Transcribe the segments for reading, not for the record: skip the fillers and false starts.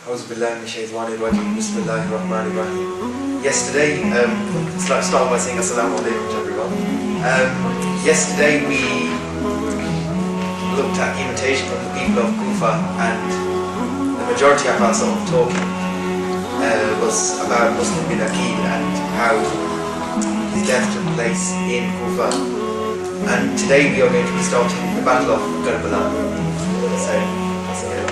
Yesterday, start by saying Assalamu alaikum to everyone. Yesterday we looked at imitation from the people of Kufa, and the majority of our sort of talking was about Muslim bin Aqil and how his death took place in Kufa. And today we are going to be starting the Battle of Karbala. So, let's get it.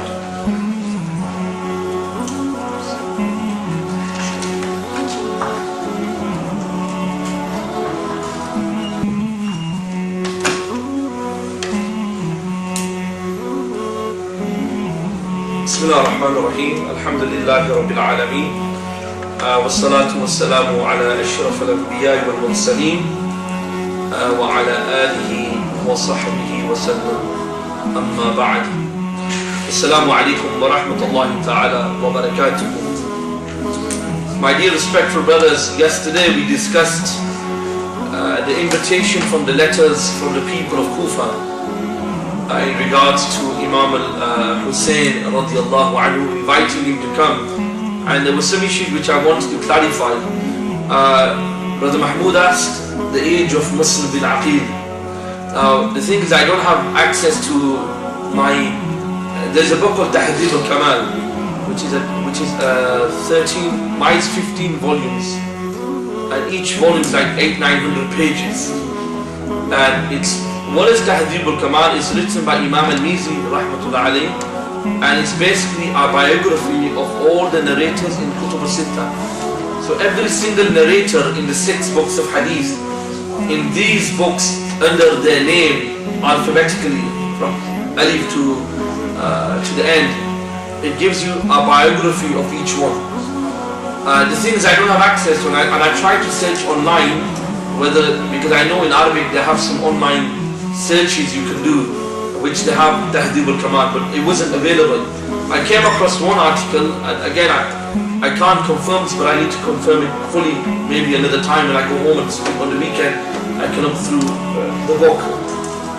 بسم الله الرحمن الرحيم الحمد لله رب العالمين والصلاة والسلام على أشرف الأنبياء والمرسلين وعلى آله وصحبه وسلم أما بعد السلام عليكم ورحمة الله تعالى وبركاته. My dear respectful brothers, yesterday we discussed the invitation from the letters from the people of Kufa in regards to Imam Hussain radiyallaho anhu, inviting him to come, and there were some issues which I wanted to clarify. Brother Mahmoud asked the age of Muslim bin Aqil. Now the thing is, I don't have access to my there's a book called Tahdhib al-Kamal which is 13 mine's 15 volumes, and each volume is like 800-900 pages, and it's what is Tahdhib al-Kamal is written by Imam al-Mizi rahmatullah alayh, and it's basically a biography of all the narrators in Kutub al-Sitta. So every single narrator in the 6 books of hadith, in these books under their name alphabetically from alif to the end, it gives you a biography of each one. The thing is, I don't have access to it, and I tried to search online because I know in Arabic they have some online searches you can do which they have Tahdhib al-Kamal, but it wasn't available. I came across one article, and again I can't confirm this, but I need to confirm it fully maybe another time when I go home and sleep on the weekend. I can look through the book.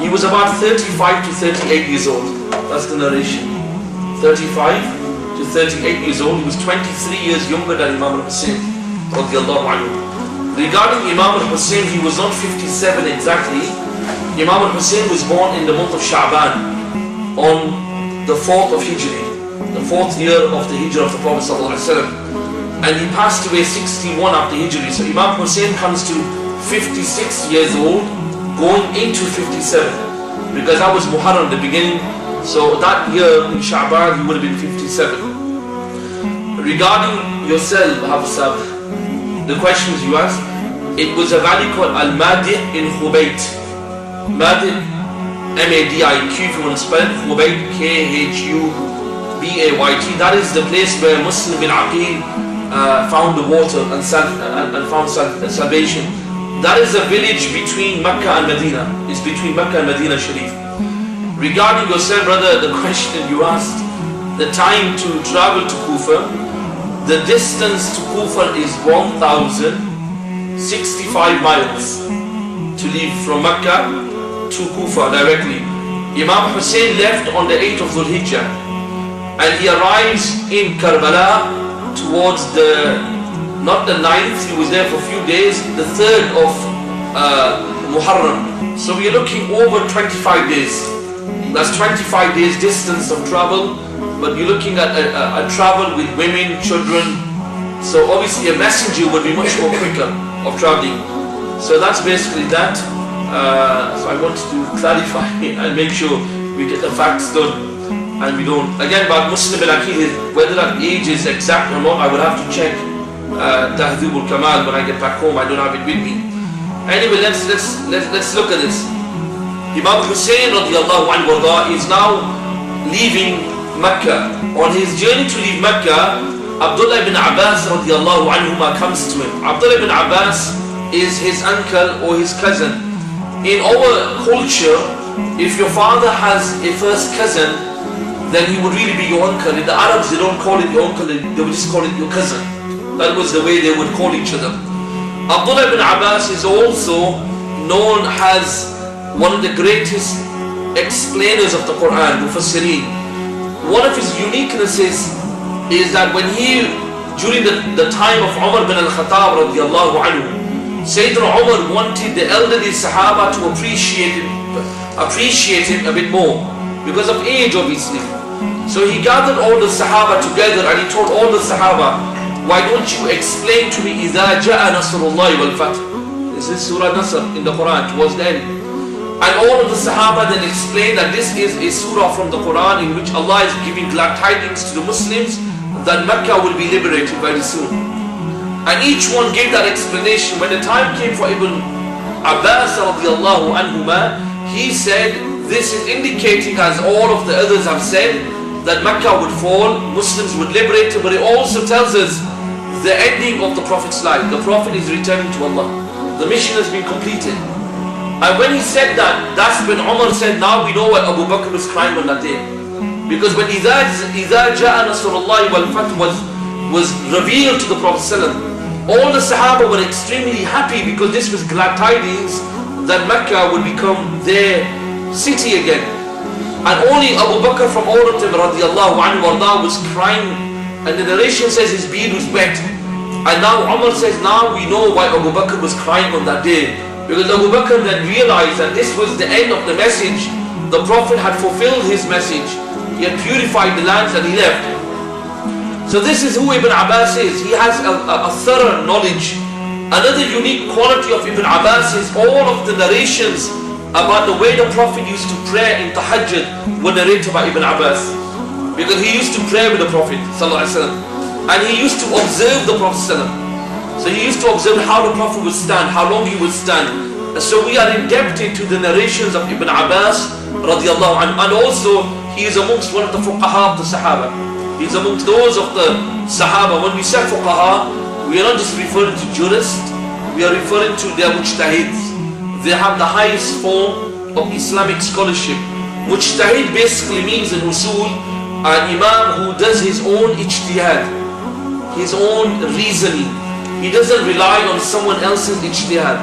He was about 35 to 38 years old. That's the narration. 35 to 38 years old. He was 23 years younger than Imam Hussain radiallahu anhu. Regarding Imam Hussain, he was not 57 exactly. Imam Hussain was born in the month of Sha'ban on the 4th of Hijri, the 4th year of the Hijrah of the Prophet ﷺ, and he passed away 61 after Hijri. So Imam Hussain comes to 56 years old, going into 57, because that was Muharram, the beginning. So that year in Sha'ban he would have been 57. Regarding yourself, Hafsab, the questions you asked, it was a valley called Al-Madi in Khubayt. Madi, M-A-D-I-Q if you want to spell it, Khubayt, K-H-U-B-A-Y-T. That is the place where Muslim bin Aqil found the water and found salvation. That is a village between Makkah and Medina. It's between Makkah and Medina Sharif. Regarding yourself, brother, the question you asked, the time to travel to Kufa, the distance to Kufa is 1,065 miles to leave from Makkah to Kufa directly. Imam Hussain left on the 8th of Dhul Hijjah, and he arrives in Karbala towards not the 9th, he was there for a few days, the 3rd of Muharram. So we are looking over 25 days. That's 25 days distance of travel, but you're looking at a travel with women, children. So obviously a messenger would be much more quicker of traveling. So that's basically that. So I wanted to clarify and make sure we get the facts done, and we don't. Again, about Muslim bin Aqil, whether that age is exact or not, I would have to check Tahdhib al-Kamal when I get back home. I don't have it with me. Anyway, let's look at this. Imam Hussain radiallahu anhu is now leaving Makkah. On his journey to leave Makkah, Abdullah ibn Abbas radiallahu anhu comes to him. Abdullah ibn Abbas is his uncle or his cousin. In our culture, if your father has a first cousin, then he would really be your uncle. In the Arabs, they don't call it your uncle, they would just call it your cousin. That was the way they would call each other. Abdullah ibn Abbas is also known as one of the greatest explainers of the Quran, Mufassirin. One of his uniquenesses is that when during the time of Umar bin al-Khattab radiyallaho anhu, Sayyidina Umar wanted the elderly Sahaba to appreciate him a bit more because of age, obviously. So he gathered all the Sahaba together and he told all the Sahaba, why don't you explain to me إِذَا جَاءَ نَصْرُ اللَّهِ وَالْفَتْحِ. This is Surah Nasr in the Quran, towards the end. And all of the Sahaba then explained that this is a surah from the Quran in which Allah is giving glad tidings to the Muslims that Makkah will be liberated very soon. And each one gave that explanation. When the time came for Ibn Abbas radiyallaho anhuma, he said, this is indicating, as all of the others have said, that Makkah would fall, Muslims would liberate it, but it also tells us the ending of the Prophet's life. The Prophet is returning to Allah. The mission has been completed. And when he said that, that's when Umar said, now we know why Abu Bakr was crying on that day. Because when إِذَا جَاءَ نَصْرُ اللَّهِ وَالْفَتْحِ was revealed to the Prophet ﷺ, all the Sahaba were extremely happy because this was glad tidings that Mecca would become their city again. And only Abu Bakr from all of them radiallahu anhu was crying, and the narration says his beard was wet. And now Umar says, now we know why Abu Bakr was crying on that day. Because Abu Bakr then realized that this was the end of the message. The Prophet had fulfilled his message. He had purified the lands and he left. So this is who Ibn Abbas is. He has a thorough knowledge. Another unique quality of Ibn Abbas is all of the narrations about the way the Prophet used to pray in Tahajjud were narrated by Ibn Abbas. Because he used to pray with the Prophet ﷺ. And he used to observe the Prophet ﷺ. So he used to observe how the Prophet would stand, how long he would stand. So we are indebted to the narrations of Ibn Abbas radiallahu anhu. And also he is amongst one of the fuqaha of the Sahaba. He is amongst those of the Sahaba. When we say fuqaha, we are not just referring to jurists, we are referring to their mujtahids. They have the highest form of Islamic scholarship. Mujtahid basically means in usul an imam who does his own ijtihad, his own reasoning. He doesn't rely on someone else's ijtihad.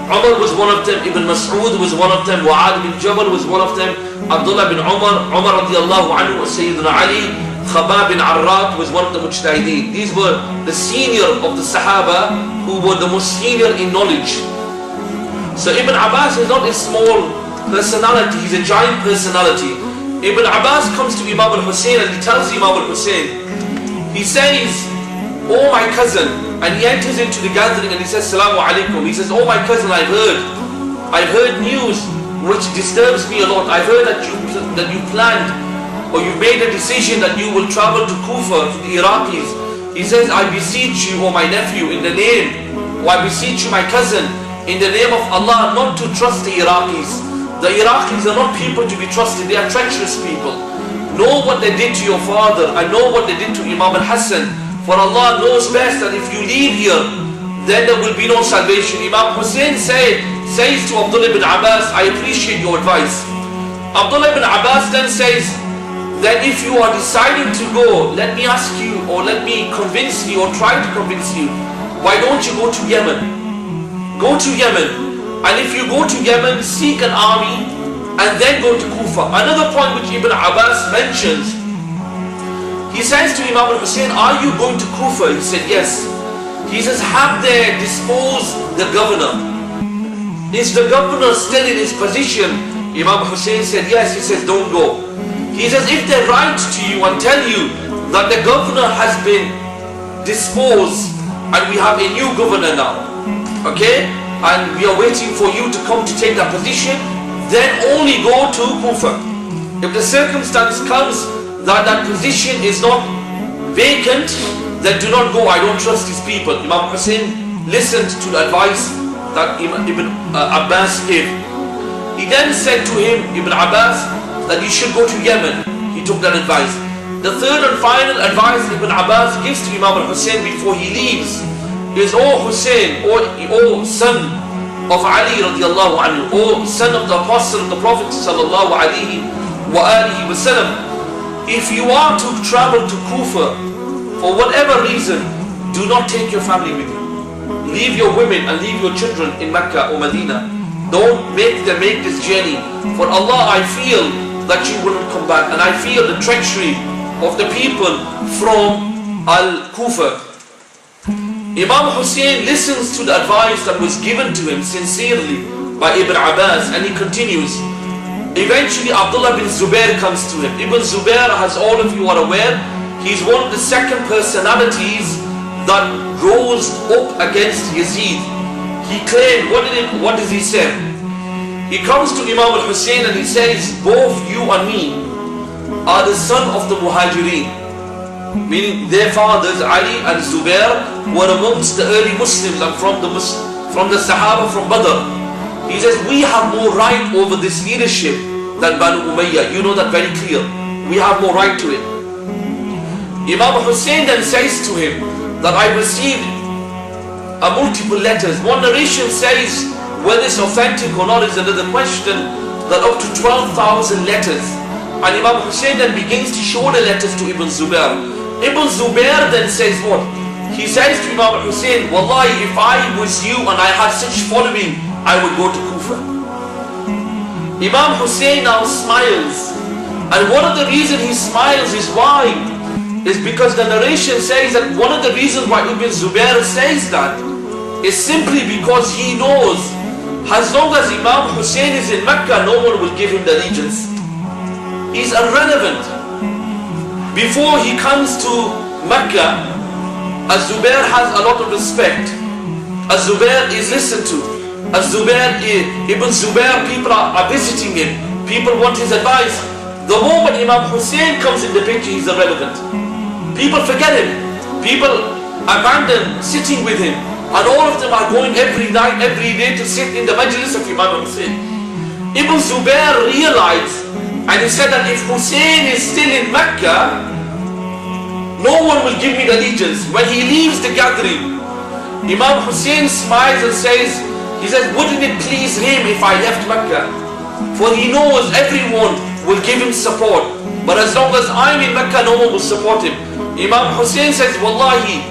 Umar was one of them, Ibn Mas'ud was one of them, Wa'ad bin Jabal was one of them, Abdullah bin Umar radiallahu anhu, Sayyidina Ali, Khabab bin Arrat was one of the mujtahideen. These were the senior of the Sahaba who were the most senior in knowledge. So Ibn Abbas is not a small personality, he's a giant personality. Ibn Abbas comes to Imam Hussain and he tells Imam Hussain, he says, oh my cousin, and he enters into the gathering and he says, Assalamu alaikum. He says, oh my cousin, I've heard news which disturbs me a lot. I've heard that you planned or you made a decision that you will travel to Kufa, to the Iraqis. He says, I beseech you, oh my nephew, in the name, or I beseech you, my cousin, in the name of Allah, not to trust the Iraqis. The Iraqis are not people to be trusted, they are treacherous people. Know what they did to your father, and know what they did to Imam Hussain. For Allah knows best that if you leave here, then there will be no salvation. Imam Hussain says to Abdullah ibn Abbas, I appreciate your advice. Abdullah ibn Abbas then says, that if you are deciding to go, let me ask you, or let me convince you, or try to convince you, why don't you go to Yemen? Go to Yemen. And if you go to Yemen, seek an army, and then go to Kufa. Another point which Ibn Abbas mentions, he says to Imam Hussain, are you going to Kufa? He said, yes. He says, have they disposed the governor? Is the governor still in his position? Imam Hussain said, yes. He says, don't go. He says, if they write to you and tell you that the governor has been disposed and we have a new governor now, okay, and we are waiting for you to come to take that position, then only go to Kufa. If the circumstance comes that position is not vacant, then do not go. I don't trust these people. Imam Hussain listened to the advice that Ibn Abbas gave. He then said to him, Ibn Abbas, that you should go to Yemen. He took that advice. The third and final advice Ibn Abbas gives to Imam Hussain before he leaves is, O Hussain, O son of Ali radiallahu anhu, O son of the Apostle of the Prophet sallallahu alaihi wasallam, if you are to travel to Kufa, for whatever reason, do not take your family with you. Leave your women and leave your children in Mecca or Medina. Don't make them make this journey. For Allah, I feel that you will not come back, and I feel the treachery of the people from Kufa. Imam Hussain listens to the advice that was given to him sincerely by Ibn Abbas, and he continues. Eventually Abdullah bin Zubair comes to him. Ibn Zubair, as all of you are aware, he's one of the second personalities that rose up against Yazid. He claimed, what does he say? He comes to Imam al-Hussain and he says, both you and me are the son of the Muhajirin. Meaning their fathers, Ali and Zubair, were amongst the early Muslims and from the Sahaba from Badr. He says, we have more right over this leadership than Banu Umayyah. You know that very clear. We have more right to it. Imam Hussain then says to him that I received multiple letters. One narration says, whether it's authentic or not is another question, that up to 12,000 letters. And Imam Hussain then begins to show the letters to Ibn Zubair. Ibn Zubair then says what? He says to Imam Hussain, Wallahi, if I was you and I had such following, I would go to Kufa. Imam Hussain now smiles. And one of the reasons he smiles is why? Is because the narration says that one of the reasons why Ibn Zubair says that is simply because he knows as long as Imam Hussain is in Mecca, no one will give him the allegiance. He's irrelevant. Before he comes to Mecca, Az-Zubair has a lot of respect. Az-Zubair is listened to. Ibn Zubair, people are visiting him. People want his advice. The moment Imam Hussain comes in the picture, he's irrelevant. People forget him. People abandon sitting with him. And all of them are going every night, every day to sit in the majlis of Imam Hussain. Ibn Zubair realized, and he said that if Hussain is still in Mecca, no one will give me the allegiance. When he leaves the gathering, Imam Hussain smiles and says, wouldn't it please him if I left Mecca? For he knows everyone will give him support. But as long as I'm in Mecca, no one will support him. Imam Hussain says, Wallahi,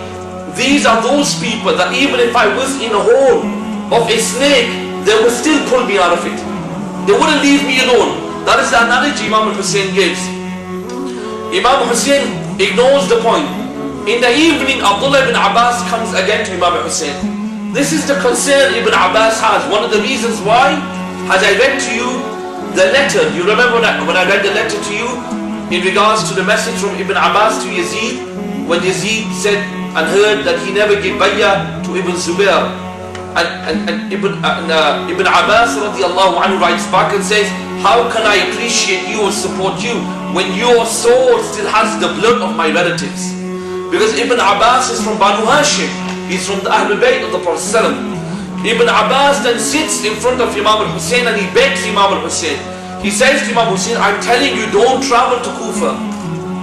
these are those people that even if I was in a hole of a snake, they would still pull me out of it. They wouldn't leave me alone. That is the analogy Imam Hussain gives. Imam Hussain ignores the point. In the evening, Abdullah ibn Abbas comes again to Imam Hussain. This is the concern Ibn Abbas has. One of the reasons why, as I read to you the letter, you remember when I read the letter to you in regards to the message from Ibn Abbas to Yazid, when Yazid said and heard that he never gave bay'ah to Ibn Zubair, and Ibn Abbas radiyallaho anhu writes back and says, how can I appreciate you or support you when your soul still has the blood of my relatives? Because Ibn Abbas is from Banu Hashim. He's from the Ahlul Bayt of the Prophet. Ibn Abbas then sits in front of Imam al-Hussain and he begs Imam al-Hussain. He says to Imam Hussain, I'm telling you, don't travel to Kufa.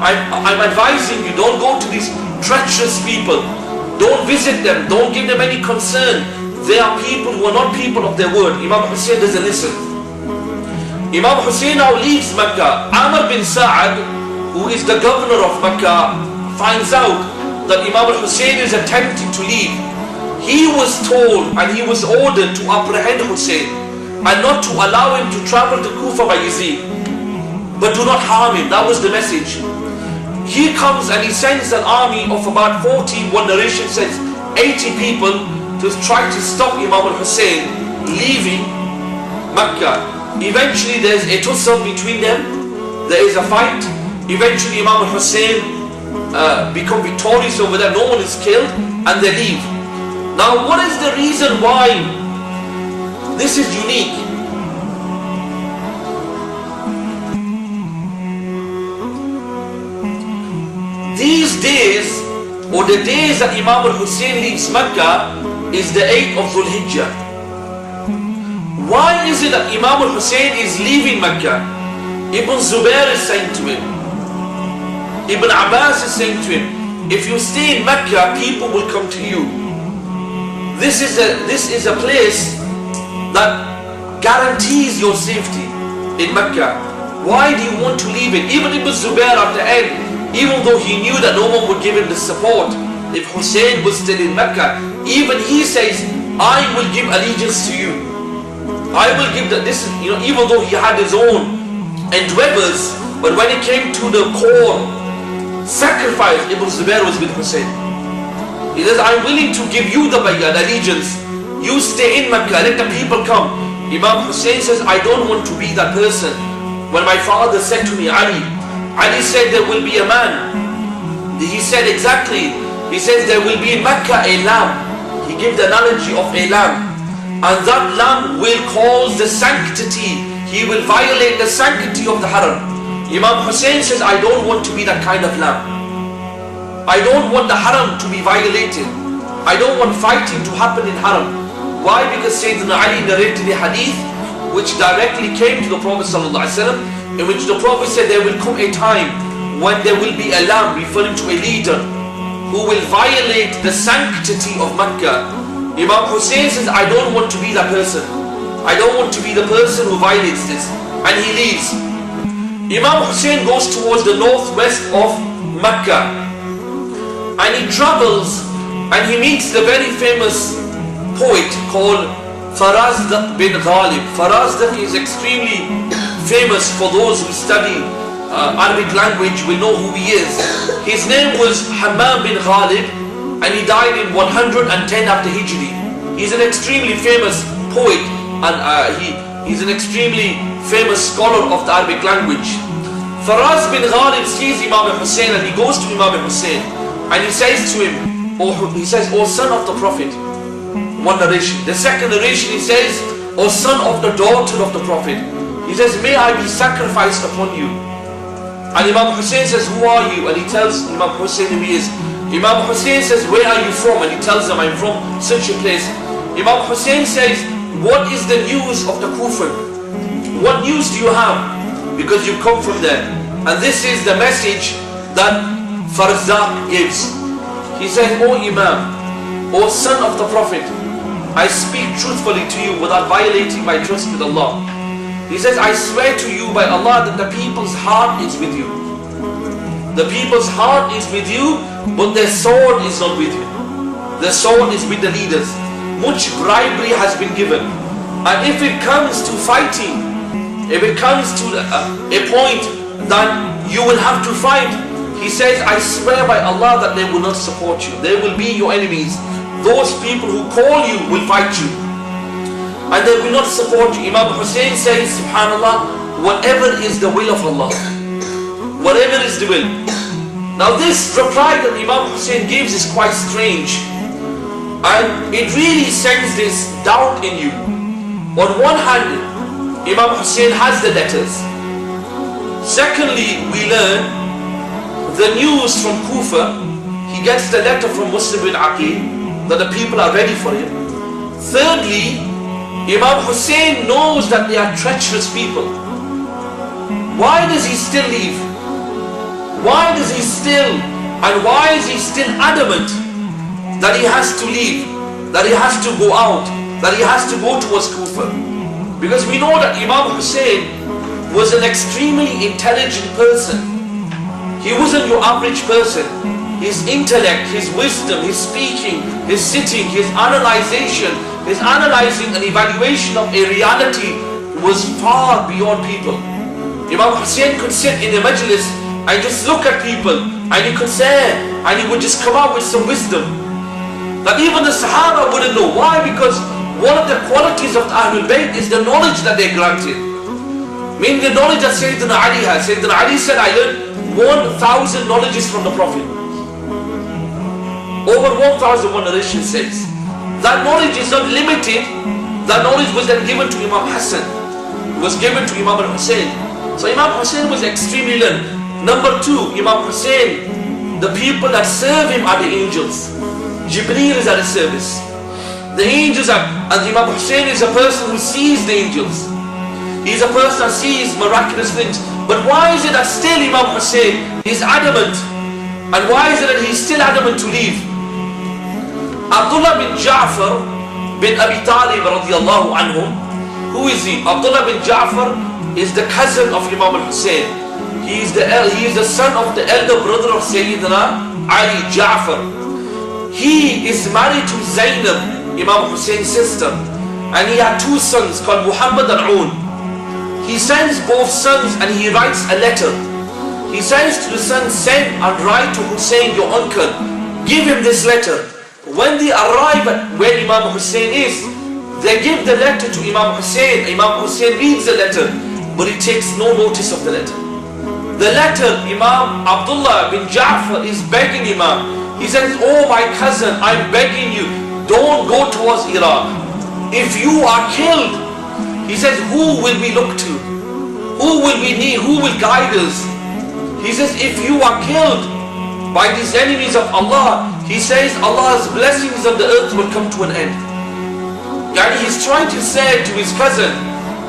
I'm advising you, don't go to these treacherous people. Don't visit them. Don't give them any concern. They are people who are not people of their word. Imam Hussain doesn't listen. Imam Hussain now leaves Mecca. Amr bin Sa'ad, who is the governor of Mecca, finds out that Imam al-Hussain is attempting to leave. He was told and he was ordered to apprehend Hussain and not to allow him to travel to Kufa by Yazid, but do not harm him. That was the message. He comes and he sends an army of about 40, one narration says 80 people, to try to stop Imam al-Hussain leaving Mecca. Eventually there's a tussle between them. There is a fight. Eventually Imam al-Hussain become victorious over them. No one is killed and they leave. Now what is the reason why this is unique? These days, or the days that Imam al-Hussain leaves Mecca, is the 8th of Dhul Hijjah. Why is it that Imam al-Hussain is leaving Mecca? Ibn Zubair is saying to him, Ibn Abbas is saying to him, if you stay in Mecca, people will come to you. This is a place that guarantees your safety in Mecca. Why do you want to leave it? Even Ibn Zubair at the end, even though he knew that no one would give him the support if Hussain was still in Mecca, even he says, I will give allegiance to you. I will give even though he had his own endeavors, but when it came to the core sacrifice. Ibn Zubair was with Hussein. He says, I'm willing to give you the bay'ah, the allegiance. You stay in Makkah, let the people come. Imam Hussain says, I don't want to be that person. When my father said to me, Ali said there will be a man. He said exactly, he says there will be in Makkah a lamb. He gave the analogy of a lamb. And that lamb will cause the sanctity. He will violate the sanctity of the haram. Imam Hussain says, I don't want to be that kind of lamb. I don't want the haram to be violated. I don't want fighting to happen in haram. Why? Because Sayyidina Ali narrated a hadith which directly came to the Prophet ﷺ, in which the Prophet said there will come a time when there will be a lamb, referring to a leader, who will violate the sanctity of Makkah. Imam Hussain says, I don't want to be that person. I don't want to be the person who violates this. And he leaves. Imam Hussain goes towards the northwest of Makkah. And he travels and he meets the very famous poet called Farazdak bin Ghalib. Farazdak is extremely famous. For those who study Arabic language will know who he is. His name was Hammam bin Ghalib, and he died in 110 after Hijri. He's an extremely famous poet, and he's an extremely famous scholar of the Arabic language. Faraz bin Ghalib sees Imam Hussain, and he goes to Imam Hussain and he says to him, O son of the Prophet. One narration. The second narration, he says, O son of the daughter of the Prophet. He says, may I be sacrificed upon you. And Imam Hussain says, who are you? And he tells Imam Hussain who he is. Imam Hussain says, where are you from? And he tells them, I'm from such a place. Imam Hussain says, what is the news of the Kufa? What news do you have? Because you come from there. And this is the message that Farzaq gives. He says, O Imam, O son of the Prophet, I speak truthfully to you without violating my trust with Allah. He says, I swear to you by Allah that the people's heart is with you. The people's heart is with you, but their sword is not with you. Their sword is with the leaders. Much bribery has been given. And if it comes to fighting, if it comes to a point that you will have to fight, he says, I swear by Allah that they will not support you. They will be your enemies. Those people who call you will fight you. And they will not support you. Imam Hussain says, subhanallah, whatever is the will of Allah. Whatever is the will. Now this reply that Imam Hussain gives is quite strange. And it really sends this doubt in you. On one hand, Imam Hussain has the letters. Secondly, we learn the news from Kufa. He gets the letter from Muslim bin Aqil that the people are ready for him. Thirdly, Imam Hussain knows that they are treacherous people. Why does he still leave? Why does he still, and why is he still adamant that he has to leave, that he has to go out, that he has to go towards Kufa? Because we know that Imam Hussain was an extremely intelligent person. He wasn't your average person. His intellect, his wisdom, his speaking, his sitting, his analyzation, his analyzing and evaluation of a reality was far beyond people. Imam Hussain could sit in a majlis and just look at people, and he could say, and he would just come out with some wisdom that even the Sahaba wouldn't know. Why? Because one of the qualities of the Ahlul Bayt is the knowledge that they granted. Meaning the knowledge that Sayyidina Ali has. Sayyidina Ali said, I learned 1,000 knowledges from the Prophet. Over 1,000 one narration says. That knowledge is not limited. That knowledge was then given to Imam Hassan. It was given to Imam Hussain. So Imam Hussain was extremely learned. Number two, Imam Hussain, the people that serve him are the angels. Jibreel is at his service. The angels are, and Imam Hussain is a person who sees the angels. He's a person that sees miraculous things. But why is it that still Imam Hussain is adamant? And why is it that he's still adamant to leave? Abdullah bin Ja'far bin Abi Talib radiyallaho anhu. Who is he? Abdullah bin Ja'far is the cousin of Imam Hussain. He is the son of the elder brother of Sayyidina Ali, Ja'far. He is married to Zainab, Imam Hussein's sister. And he had two sons called Muhammad and Un. He sends both sons and he writes a letter. He says to the son, send and write to Hussein, your uncle, give him this letter. When they arrive at where Imam Hussain is, they give the letter to Imam Hussain. Imam Hussain reads the letter, but he takes no notice of the letter. The letter, Imam Abdullah bin Ja'far is begging Imam. He says, oh my cousin, I'm begging you, don't go towards Iraq. If you are killed, he says, who will we look to? Who will we need? Who will guide us? He says, if you are killed by these enemies of Allah, he says, Allah's blessings on the earth will come to an end. And he's trying to say to his cousin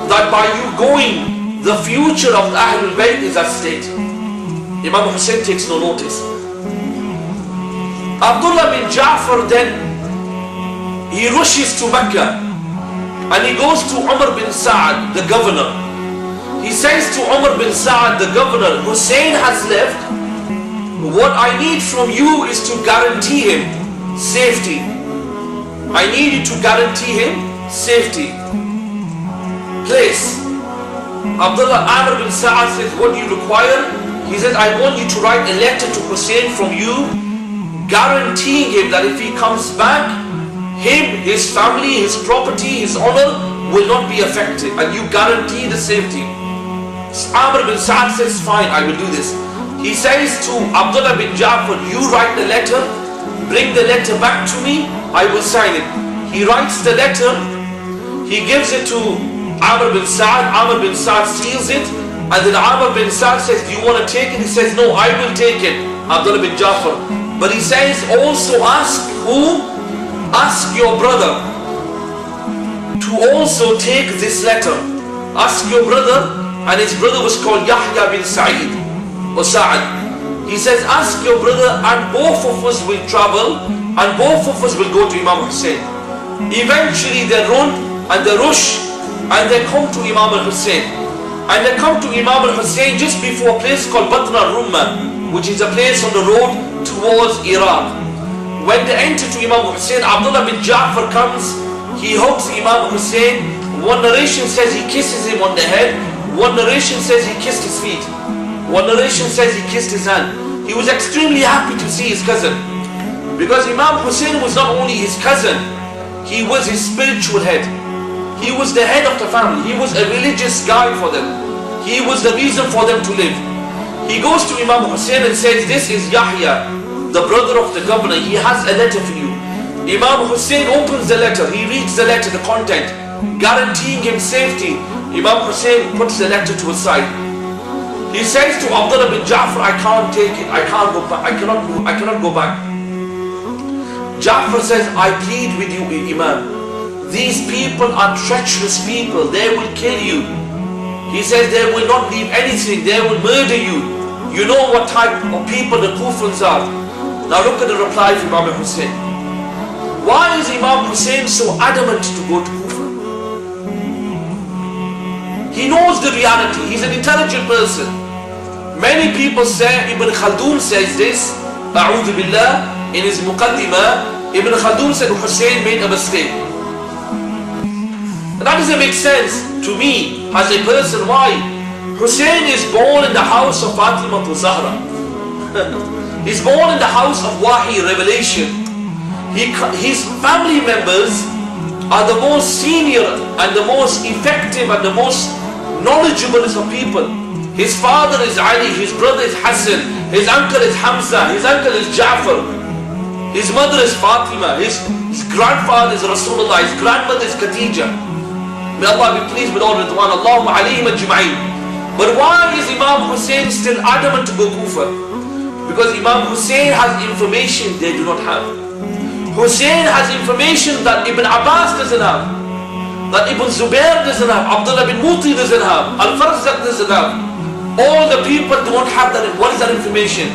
that by you going, the future of the Ahlul Bayt is at stake. Imam Hussain takes no notice. Abdullah bin Ja'far then, he rushes to Makkah and he goes to Umar bin Sa'ad, the governor. He says to Umar bin Sa'ad, the governor, Hussein has left. What I need from you is to guarantee him safety. I need you to guarantee him safety. Place. Abdullah Amr bin Sa'ad says, what do you require? He says, I want you to write a letter to Hussein from you, guaranteeing him that if he comes back, him, his family, his property, his honor will not be affected, and you guarantee the safety. Amr bin Sa'ad says, fine, I will do this. He says to Abdullah bin Ja'far, you write the letter, bring the letter back to me, I will sign it. He writes the letter, he gives it to Amr bin Sa'ad, Amr bin Sa'ad seals it, and then Amr bin Sa'ad says, do you want to take it? He says, no, I will take it, Abdullah bin Ja'far. But he says, also ask who? Ask your brother to also take this letter. Ask your brother, and his brother was called Yahya bin Sa'id or Sa'ad. He says, ask your brother, and both of us will travel, and both of us will go to Imam Hussain. Eventually they run and they rush and they come to Imam Hussain. And they come to Imam Hussain just before a place called Batna Rumma, which is a place on the road towards Iraq. When they enter to Imam Hussain, Abdullah bin Ja'far comes, he hugs Imam Hussain. One narration says he kisses him on the head, one narration says he kissed his feet, one narration says he kissed his hand. He was extremely happy to see his cousin, because Imam Hussain was not only his cousin, he was his spiritual head. He was the head of the family. He was a religious guy for them. He was the reason for them to live. He goes to Imam Hussain and says, this is Yahya, the brother of the governor. He has a letter for you. Imam Hussain opens the letter. He reads the letter, the content, guaranteeing him safety. Imam Hussain puts the letter to his side. He says to Abdullah bin Ja'far, I can't take it. I can't go back. I cannot go back. Ja'far says, I plead with you, Imam. These people are treacherous people. They will kill you. He says they will not leave anything. They will murder you. You know what type of people the Kufans are. Now look at the reply from Imam Hussain. Why is Imam Hussain so adamant to go to Kufa? He knows the reality. He's an intelligent person. Many people say, Ibn Khaldun says this, A'udhu Billah, in his Muqaddimah, Ibn Khaldun said Hussain made a mistake. That doesn't make sense to me as a person. Why? Hussain is born in the house of Fatima to Zahra. He's born in the house of Wahi, revelation. His family members are the most senior and the most effective and the most knowledgeable of people. His father is Ali, his brother is Hassan, his uncle is Hamza, his uncle is Ja'far, his mother is Fatima, his grandfather is Rasulullah, his grandmother is Khadija. May Allah be pleased with all Ridwan, Allahumma alayhim ajma'in. But why is Imam Hussain still adamant to go Kufa? Because Imam Hussain has information they do not have. Hussain has information that Ibn Abbas doesn't have, that Ibn Zubair doesn't have, Abdullah bin Muti doesn't have, Al-Farzaq doesn't have. All the people don't have that. What is that information?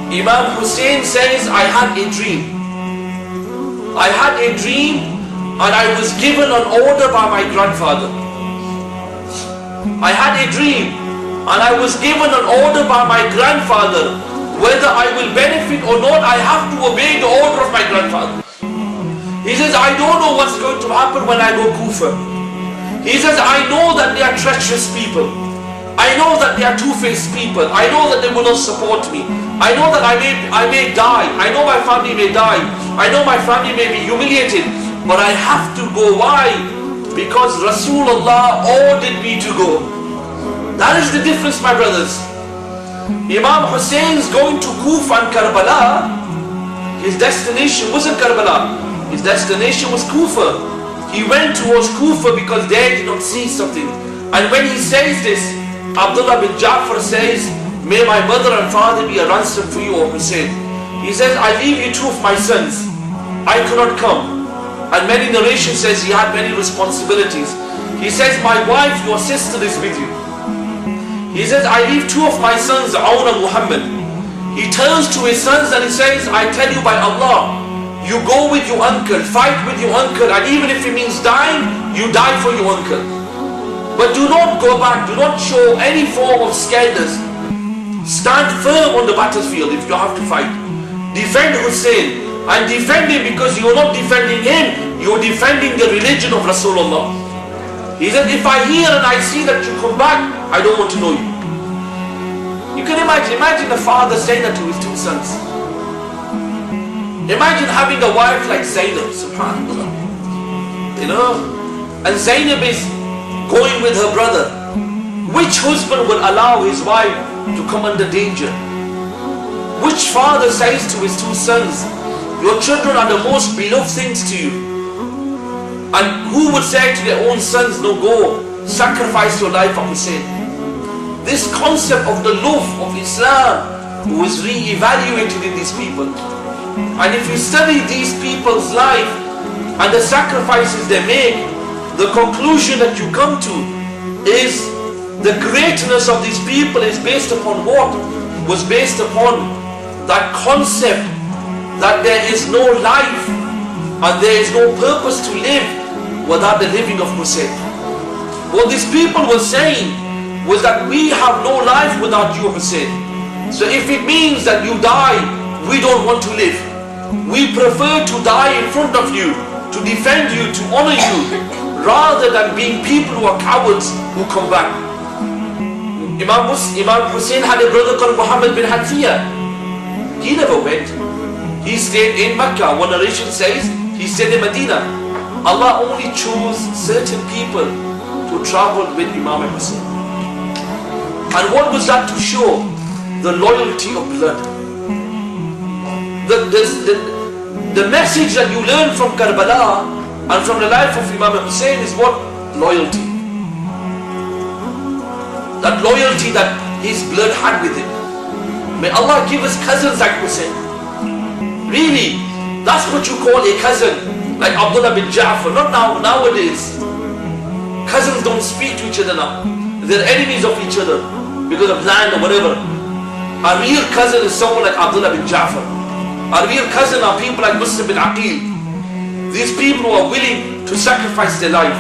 Imam Hussain says, I had a dream. I had a dream and I was given an order by my grandfather. I had a dream and I was given an order by my grandfather. Whether I will benefit or not, I have to obey the order of my grandfather. He says, I don't know what's going to happen when I go Kufa. He says, I know that they are treacherous people. I know that they are two-faced people. I know that they will not support me. I know that I may die. I know my family may die. I know my family may be humiliated. But I have to go. Why? Because Rasulullah ordered me to go. That is the difference, my brothers. Imam Hussain is going to Kufa and Karbala. His destination wasn't Karbala. His destination was Kufa. He went towards Kufa because there he did not see something. And when he says this, Abdullah bin Ja'far says, may my mother and father be a ransom for you, O Hussein. He says, I leave you two of my sons. I cannot come. And many narrations says he had many responsibilities. He says, my wife, your sister is with you. He says, I leave two of my sons, Aun and Muhammad. He turns to his sons and he says, I tell you by Allah, you go with your uncle, fight with your uncle, and even if it means dying, you die for your uncle. But do not go back, do not show any form of scaredness. Stand firm on the battlefield if you have to fight. Defend Hussein, and defend him because you're not defending him, you're defending the religion of Rasulullah. He said, if I hear and I see that you come back, I don't want to know you. You can imagine a father saying that to his two sons. Imagine having a wife like Zainab, subhanAllah. You know, and Zainab is going with her brother. Which husband will allow his wife to come under danger? Which father says to his two sons, your children are the most beloved things to you? And who would say to their own sons, no, go, sacrifice your life for Hussein? This concept of the love of Islam was re-evaluated in these people. And if you study these people's life and the sacrifices they make, the conclusion that you come to is the greatness of these people is based upon what? Was based upon that concept that there is no life and there is no purpose to live without the living of Hussein. What these people were saying was that we have no life without you, Hussein. So if it means that you die, we don't want to live. We prefer to die in front of you, to defend you, to honor you, rather than being people who are cowards who come back. Imam Hussain had a brother called Muhammad bin Hanfiya. He never went. He stayed in Makkah. One narration says he stayed in Medina. Allah only chose certain people to travel with Imam Hussain. And what was that to show? The loyalty of blood. The message that you learn from Karbala and from the life of Imam Hussain is what? Loyalty. That loyalty that his blood had with him. May Allah give us cousins like Hussain. Really, that's what you call a cousin, like Abdullah bin Ja'far. Not nowadays. Cousins don't speak to each other now. They're enemies of each other because of land or whatever. A real cousin is someone like Abdullah bin Ja'far. A real cousin are people like Muslim bin Aqil. These people who are willing to sacrifice their life.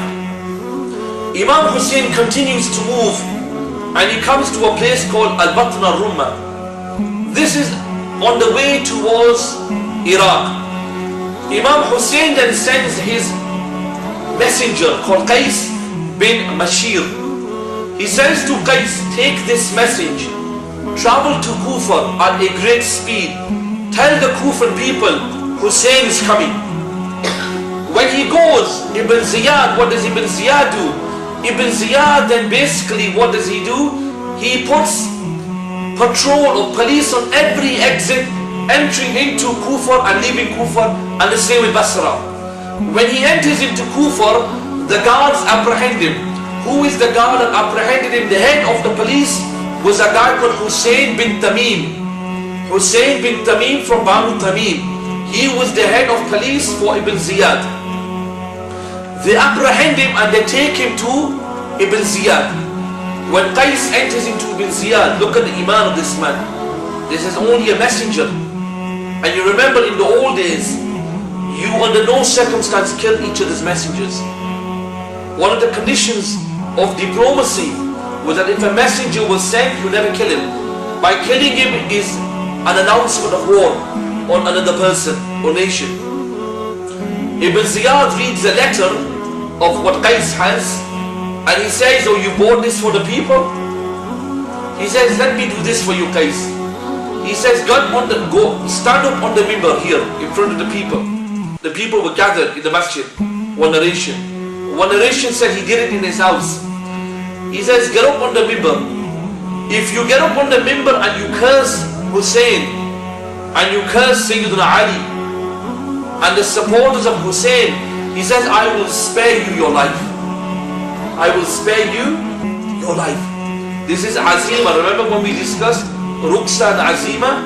Imam Hussain continues to move and he comes to a place called Al-Batn al-Rumma. This is on the way towards Iraq. Imam Hussain then sends his messenger called Qais bin Mashir. He says to Qais, take this message, travel to Kufa at a great speed. Tell the Kufan people Hussain is coming. When he goes, Ibn Ziyad, what does Ibn Ziyad do? Ibn Ziyad then basically, what does he do? He puts patrol or police on every exit entering into Kufa and leaving Kufa, and the same with Basra. When he enters into Kufa, the guards apprehend him. Who is the guard that apprehended him? The head of the police was a guy called Hussein bin Tamim. Hussein bin Tamim from Banu Tamim. He was the head of police for Ibn Ziyad. They apprehend him and they take him to Ibn Ziyad. When Qais enters into Ibn Ziyad, look at the iman of this man. This is only a messenger. And you remember in the old days, you under no circumstance kill each other's messengers. One of the conditions of diplomacy was that if a messenger was sent, you never kill him. By killing him is an announcement of war on another person or nation. Ibn Ziyad reads a letter of what Qais has, and he says, oh, you bought this for the people? He says, let me do this for you, Qais. He says, stand up on the mimbar here in front of the people. The people were gathered in the masjid. One narration said he did it in his house. He says, get up on the mimbar. If you get up on the mimbar and you curse Hussein and you curse Sayyidina Ali and the supporters of Hussein, he says, I will spare you your life. I will spare you your life. This is Azima. Remember when we discussed Ruqsa and Azima?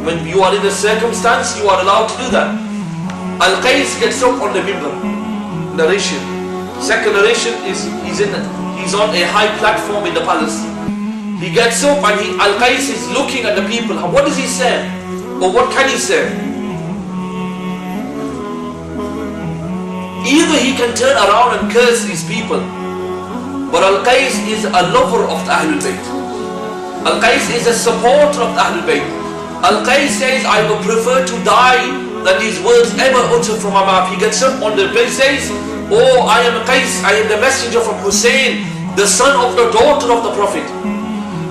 When you are in a circumstance, you are allowed to do that. Al-Qais gets up on the mimbar. Narration. Second narration is he's on a high platform in the palace. He gets up and Al-Qais is looking at the people. What does he say? Or what can he say? Either he can turn around and curse these people, but Al-Qais is a lover of the Ahlul Bayt. Al-Qais is a supporter of the Ahlul Bayt. Al-Qais says, I would prefer to die than these words ever uttered from my mouth. He gets up on the bed, says, oh, I am Qais, I am the messenger from Hussein, the son of the daughter of the Prophet.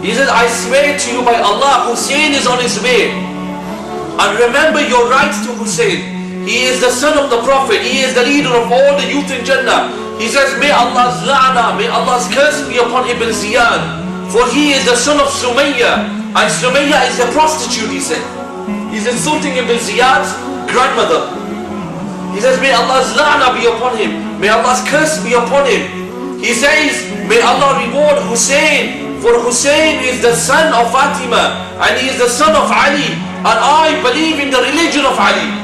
He says, I swear to you by Allah, Hussein is on his way. And remember your rights to Hussein. He is the son of the Prophet. He is the leader of all the youth in Jannah. He says, may Allah's la'na, may Allah's curse be upon Ibn Ziyad. For he is the son of Sumayya. And Sumayya is a prostitute, he said. He's insulting Ibn Ziyad's grandmother. He says, may Allah's la'na be upon him. May Allah's curse be upon him. He says, may Allah reward Hussein. For Hussein is the son of Fatima. And he is the son of Ali. And I believe in the religion of Ali.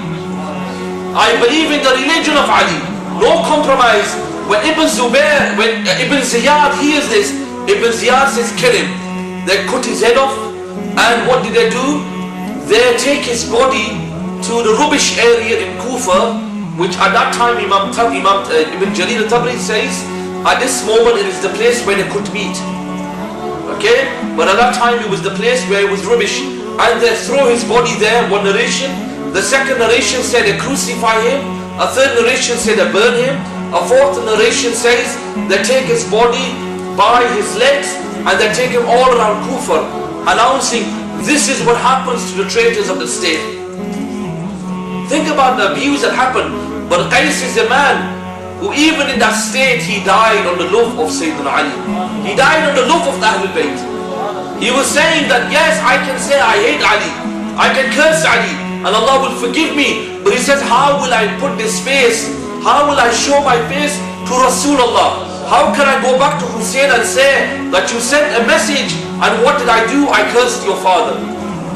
I believe in the religion of Ali. No compromise. When Ibn Ziyad hears this, Ibn Ziyad says, kill him. They cut his head off. And what did they do? They take his body to the rubbish area in Kufa, which at that time Ibn Jarir al-Tabari says, at this moment it is the place where they could meet. Okay? But at that time it was the place where it was rubbish. And they throw his body there, one narration. The second narration said they crucify him. A third narration said they burn him. A fourth narration says they take his body by his legs and they take him all around Kufa, announcing this is what happens to the traitors of the state. Think about the abuse that happened. But Qais is a man who even in that state he died on the love of Sayyidina Ali. He died on the love of the Ahlul Bayt. He was saying that yes, I can say I hate Ali, I can curse Ali, and Allah will forgive me. But he says, how will I put this face? How will I show my face to Rasulullah? How can I go back to Hussein and say that you sent a message and what did I do? I cursed your father.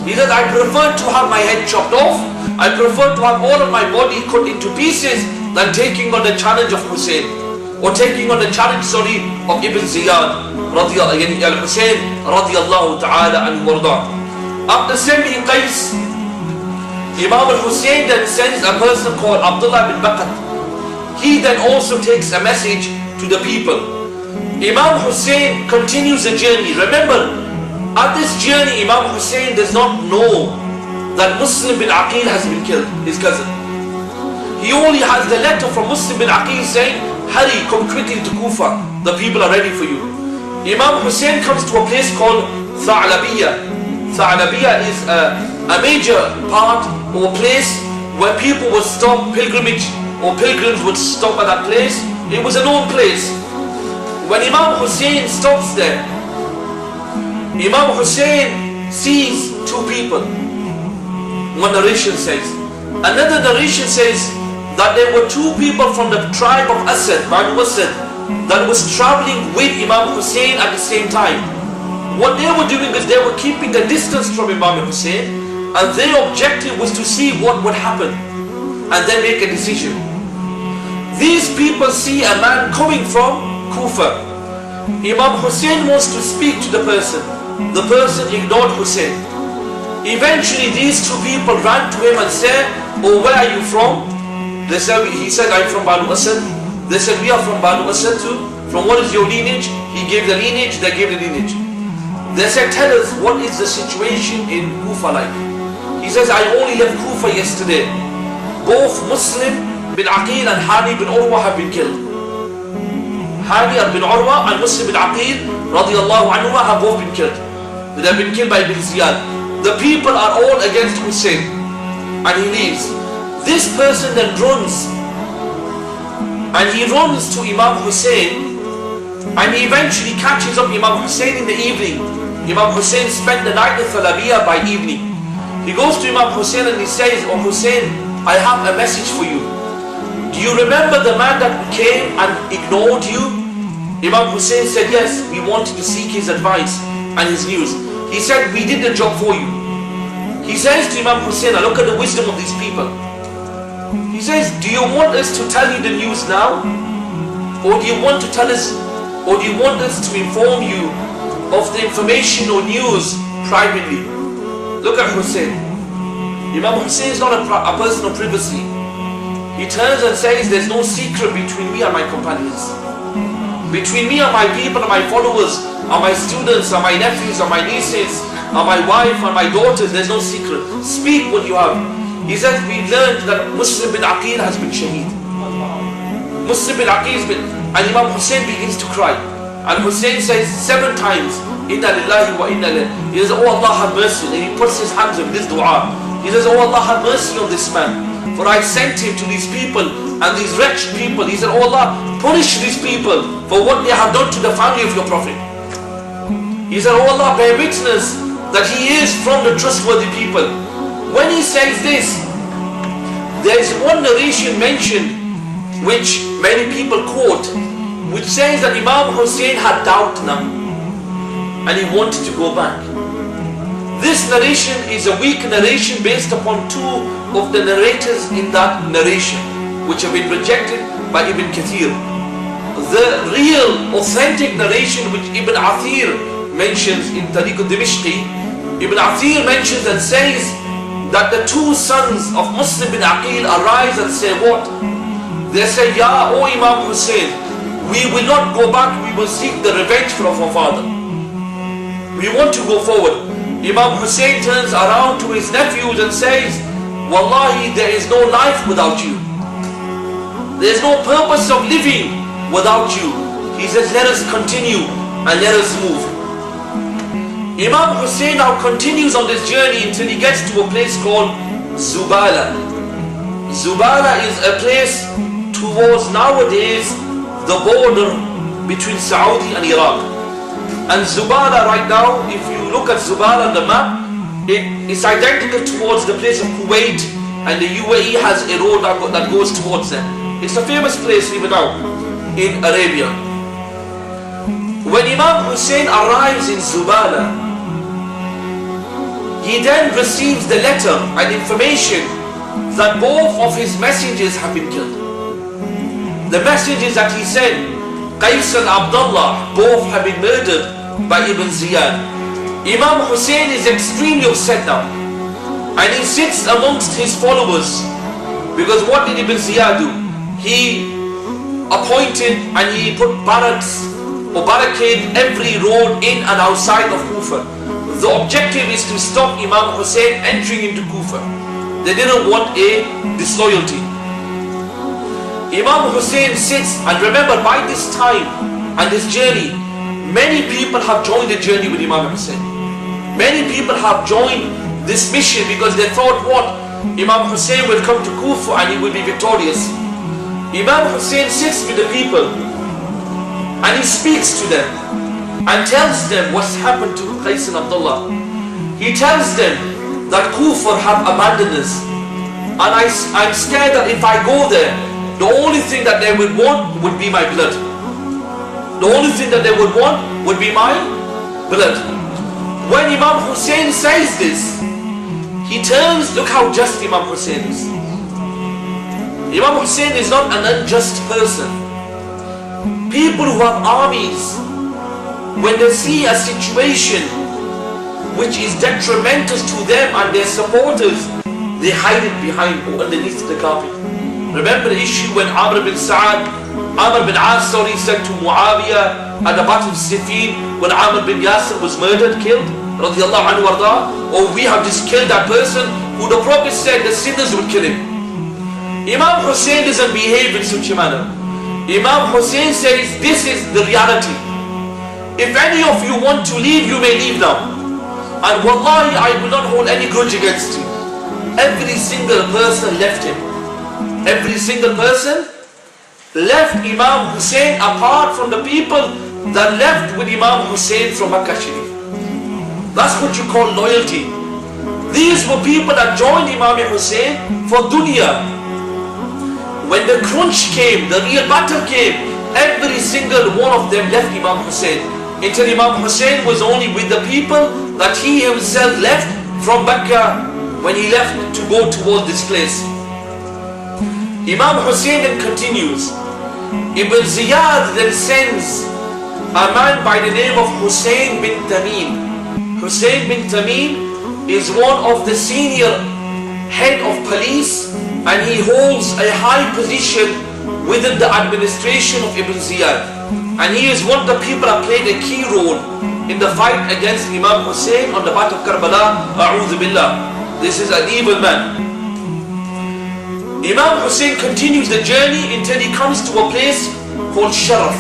He says, I prefer to have my head chopped off. I prefer to have all of my body cut into pieces than taking on the challenge of Hussein. Or taking on the challenge, of Ibn Ziyad. Al-Hussein radiyallaho ta'ala anhu warda. After sending Qais, Imam Hussain then sends a person called Abdullah bin Bakr. He then also takes a message to the people. Imam Hussain continues the journey. Remember, at this journey, Imam Hussain does not know that Muslim bin Aqil has been killed, his cousin. He only has the letter from Muslim bin Aqil saying, hurry, come quickly to Kufa. The people are ready for you. Imam Hussain comes to a place called Tha'labiyya. Tha'labiyya is a major part or place where people would stop pilgrimage, or pilgrims would stop at that place. It was a known place. When Imam Hussain stops there, Imam Hussain sees two people. One narration says. Another narration says that there were two people from the tribe of Asad, Banu Asad, that was traveling with Imam Hussain at the same time. What they were doing is they were keeping a distance from Imam Hussain, and their objective was to see what would happen and then make a decision. These people see a man coming from Kufa. Imam Hussain wants to speak to the person. The person ignored Hussain. Eventually these two people ran to him and said, oh, where are you from? He said, I'm from Banu Asad. They said, we are from Banu Asad too. From what is your lineage? He gave the lineage, they gave the lineage. They said, tell us, what is the situation in Kufa like? He says, I only left Kufa yesterday. Both Muslim bin Aqil and Hani bin Urwa have been killed. Hani bin Urwa and Muslim bin Aqil radiyallaho anhu have both been killed. that have been killed by Ibn Ziyad. The people are all against Hussein, and he leaves. This person then runs, and he runs to Imam Hussain, and he eventually catches up Imam Hussain in the evening. Imam Hussain spent the night in Thalabiya by evening. He goes to Imam Hussain and he says, "Oh Hussain, I have a message for you. Do you remember the man that came and ignored you?" Imam Hussain said, "Yes, we wanted to seek his advice and his news." He said, "We did the job for you." He says to Imam Hussain, "Look at the wisdom of these people." He says, "Do you want us to tell you the news now? Or do you want to tell us, or do you want us to inform you of the information or news privately?" Look at Hussain. Imam Hussain is not a person of privacy. He turns and says, "There's no secret between me and my companions. Between me and my people and my followers, and my students, and my nephews, and my nieces, and my wife and my daughters, there's no secret. Speak what you have." He says, "We learned that Muslim bin Aqil has been shaheed. Muslim bin Aqil has been..." And Imam Hussain begins to cry. And Hussain says 7 times, "Inna lillahi wa inna ilayhi." He says, "Oh Allah, have mercy." And he puts his hands on this dua. He says, "Oh Allah, have mercy on this man. For I sent him to these people and these wretched people." He said, "Oh Allah, punish these people for what they have done to the family of your Prophet." He said, "Oh Allah, bear witness that he is from the trustworthy people." When he says this, there is one narration mentioned which many people quote, which says that Imam Hussain had doubt now and he wanted to go back. This narration is a weak narration based upon 2 of the narrators in that narration, which have been rejected by Ibn Kathir. The real authentic narration which Ibn Athir mentions in Tariq al-Dimishqi, Ibn Athir mentions and says that the 2 sons of Muslim bin Aqil arise and say what? They say, "Ya, O Imam Hussain, we will not go back, we will seek the revenge from our father. We want to go forward." Imam Hussain turns around to his nephews and says, "Wallahi, there is no life without you. There is no purpose of living without you." He says, "Let us continue and let us move." Imam Hussain now continues on this journey until he gets to a place called Zubala. Zubala is a place towards nowadays the border between Saudi and Iraq. And Zubala right now, if you look at Zubala on the map, it's identical towards the place of Kuwait, and the UAE has a road that goes towards them. It's a famous place even now in Arabia. When Imam Hussain arrives in Zubala, he then receives the letter and information that both of his messengers have been killed. The messengers that he sent, Qais and Abdullah, both have been murdered by Ibn Ziyad. Imam Hussain is extremely upset now, and he sits amongst his followers, because what did Ibn Ziyad do? He appointed and he put barracks or barricade every road in and outside of Kufa. The objective is to stop Imam Hussain entering into Kufa. They didn't want a disloyalty. Imam Hussain sits, and remember, by this time and this journey, many people have joined the journey with Imam Hussain. Many people have joined this mission because they thought what? Imam Hussain will come to Kufa and he will be victorious. Imam Hussain sits with the people and he speaks to them and tells them what's happened to Qais and Abdullah. He tells them that Kufa have abandoned us, and I'm scared that if I go there, the only thing that they would want would be my blood. The only thing that they would want would be my blood. When Imam Hussain says this, he turns, look how just Imam Hussain is. Imam Hussain is not an unjust person. People who have armies, when they see a situation which is detrimental to them and their supporters, they hide it behind or underneath the carpet. Remember the issue when Amr bin As said to Muawiyah at the Battle of Siffin, when Amr bin Yasir was murdered, killed, radiyallaho anhu warda, or we have just killed that person who the Prophet said the sinners would kill him. Imam Hussain doesn't behave in such a manner. Imam Hussain says, this is the reality. If any of you want to leave, you may leave now. And wallahi, I will not hold any grudge against him. Every single person left him. Every single person left Imam Hussain, apart from the people that left with Imam Hussain from Makkah Sharif. That's what you call loyalty. These were people that joined Imam Hussain for dunya. When the crunch came, the real battle came, every single one of them left Imam Hussain, until Imam Hussain was only with the people that he himself left from Makkah when he left to go toward this place. Imam Hussain then continues. Ibn Ziyad then sends a man by the name of Hussain bin Tamim. Hussain bin Tamim is one of the senior head of police, and he holds a high position within the administration of Ibn Ziyad. And he is one of the people that played a key role in the fight against Imam Hussain on the battle of Karbala. A'udhu billah. This is an evil man. Imam Hussain continues the journey until he comes to a place called Sharaf.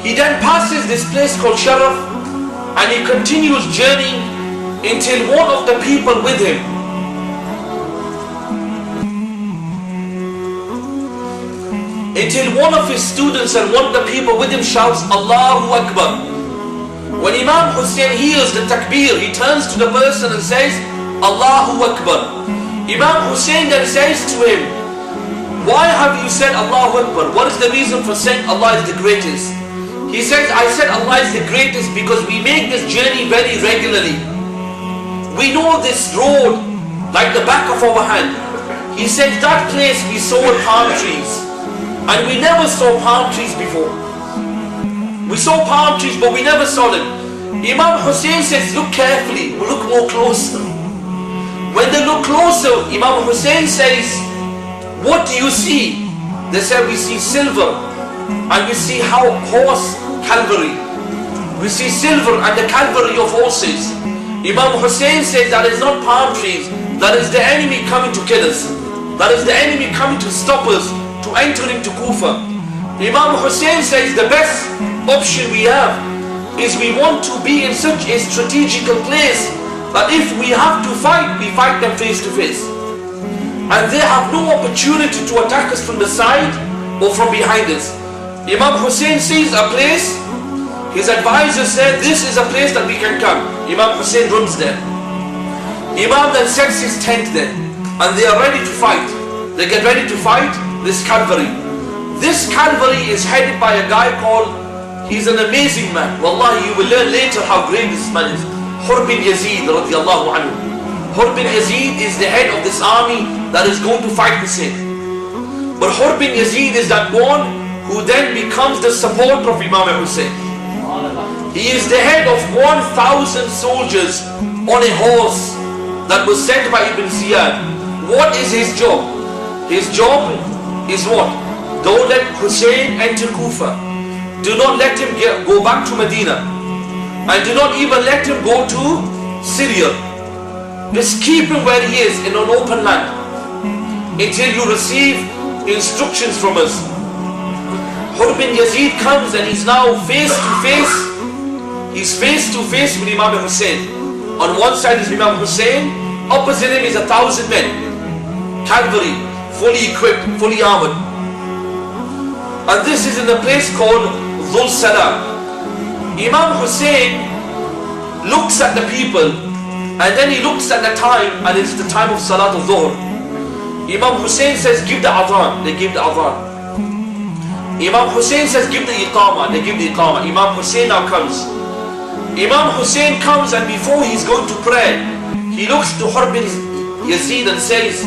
He then passes this place called Sharaf, and he continues journeying until one of the people with him, until one of his students and one of the people with him shouts, Allahu Akbar. When Imam Hussain hears the takbir, he turns to the person and says, Allahu Akbar. Imam Hussain then says to him, why have you said Allahu Akbar? What is the reason for saying Allah is the greatest? He says, I said Allah is the greatest because we make this journey very regularly. We know this road like the back of our hand. He said, that place we saw palm trees, and we never saw palm trees before. We saw palm trees, but we never saw them. Imam Hussain says, look carefully, look more closer. When they look closer, Imam Hussain says, what do you see? They said, we see silver, and we see horse cavalry. We see silver and the cavalry of horses. Imam Hussain says, that is not palm trees, that is the enemy coming to kill us. That is the enemy coming to stop us, to enter into Kufa. Imam Hussain says, the best option we have is we want to be in such a strategical place that if we have to fight, we fight them face to face. And they have no opportunity to attack us from the side or from behind us. Imam Hussain sees a place, his advisor said, this is a place that we can come. Imam Hussain runs there. Imam then sets his tent there, and they are ready to fight. They get ready to fight this cavalry. This cavalry is headed by a guy called, he's an amazing man. Wallahi, you will learn later how great this man is. Hur bin Yazid radiyallaho anhu. Hur bin Yazid is the head of this army that is going to fight Hussain. But Hur bin Yazid is that one who then becomes the supporter of Imam Hussain. He is the head of 1,000 soldiers on a horse that was sent by Ibn Ziyad. What is his job? His job is what? Don't let Hussain enter Kufa. Do not let him go back to Medina. And do not even let him go to Syria. Just keep him where he is in an open land until you receive instructions from us. Hur bin Yazid comes and he's now face to face. He's face to face with Imam Hussain. On one side is Imam Hussain, opposite him is 1,000 men, cavalry, fully equipped, fully armored. And this is in a place called Dhul Salam. Imam Hussain looks at the people, and then he looks at the time, and it's the time of Salat al-Dhuhr. Imam Hussain says, give the adhan. They give the adhan. Imam Hussain says, give the iqamah. They give the iqamah. Imam Hussain now comes. Imam Hussain comes, and before he's going to pray, he looks to Hur bin Yazid and says,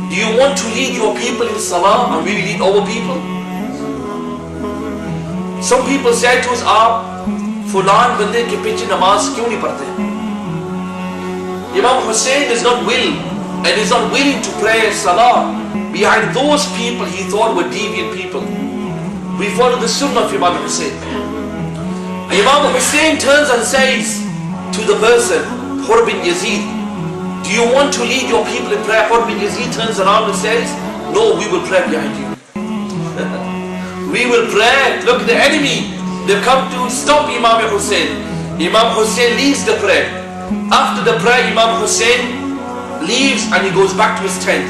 do you want to lead your people in salah and we will lead our people? Some people say to us, fulan bande ke piche namaz kyun nahi padhte? Imam Hussain is not willing to pray salah behind those people he thought were deviant people. We follow the sunnah of Imam Hussain. Imam Hussain turns and says to the person, Hur bin Yazid, do you want to lead your people in prayer? Hur bin Yazid turns around and says, no, we will pray behind you. We will pray. Look, the enemy, they've come to stop Imam Hussain. Imam Hussain leads the prayer. After the prayer, Imam Hussain leaves and he goes back to his tent.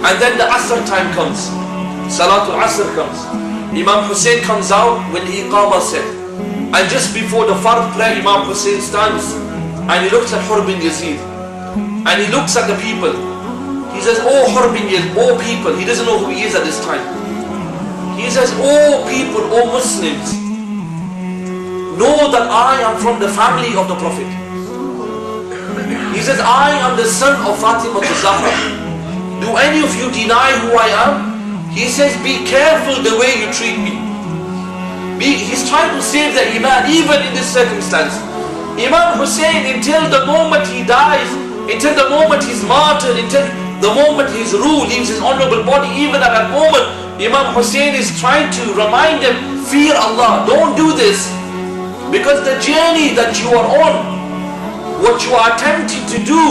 And then the Asr time comes. Salatul Asr comes. Imam Hussain comes out when the Iqamah said. And just before the Fard prayer, Imam Hussain stands and he looks at Hur bin Yazid. And he looks at the people. He says, "Oh Hur bin Yazid, oh people." He doesn't know who he is at this time. He says, "Oh people, oh Muslims, know that I am from the family of the Prophet." He says, "I am the son of Fatima Zahra. Do any of you deny who I am?" He says, "Be careful the way you treat me." He's trying to save the Iman even in this circumstance. Imam Hussain, until the moment he dies, until the moment he's martyred, until the moment his ruh leaves his honorable body, even at that moment, Imam Hussain is trying to remind them, fear Allah, don't do this. Because the journey that you are on, what you are attempting to do,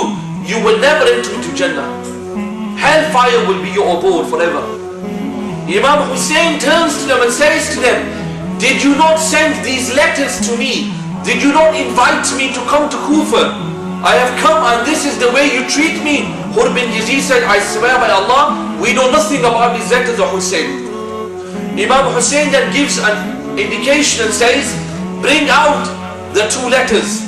you will never enter into Jannah. Hellfire will be your abode forever. Imam Hussain turns to them and says to them, "Did you not send these letters to me? Did you not invite me to come to Kufa? I have come and this is the way you treat me." Hur bin Yazid said, "I swear by Allah, we know nothing about these letters of Hussain." Imam Hussain then gives an indication and says, "Bring out the two letters.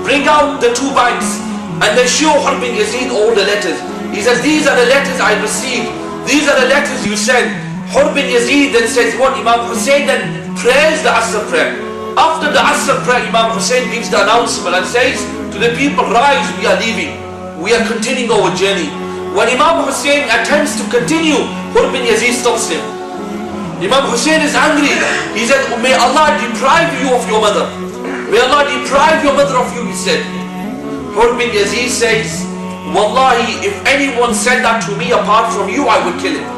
Bring out the two banks." And they show Hur bin Yazid all the letters. He says, "These are the letters I received. These are the letters you sent." Hur bin Yazid then says what? Imam Hussain then prays the Asr prayer. After the Asr prayer, Imam Hussain gives the announcement and says to the people, "Rise, we are leaving. We are continuing our journey." When Imam Hussain attempts to continue, Hur bin Yazid stops him. Imam Hussain is angry. He said, "May Allah deprive you of your mother. May Allah deprive your mother of you," he said. Hur bin Yazid says, "Wallahi, if anyone said that to me apart from you, I would kill him.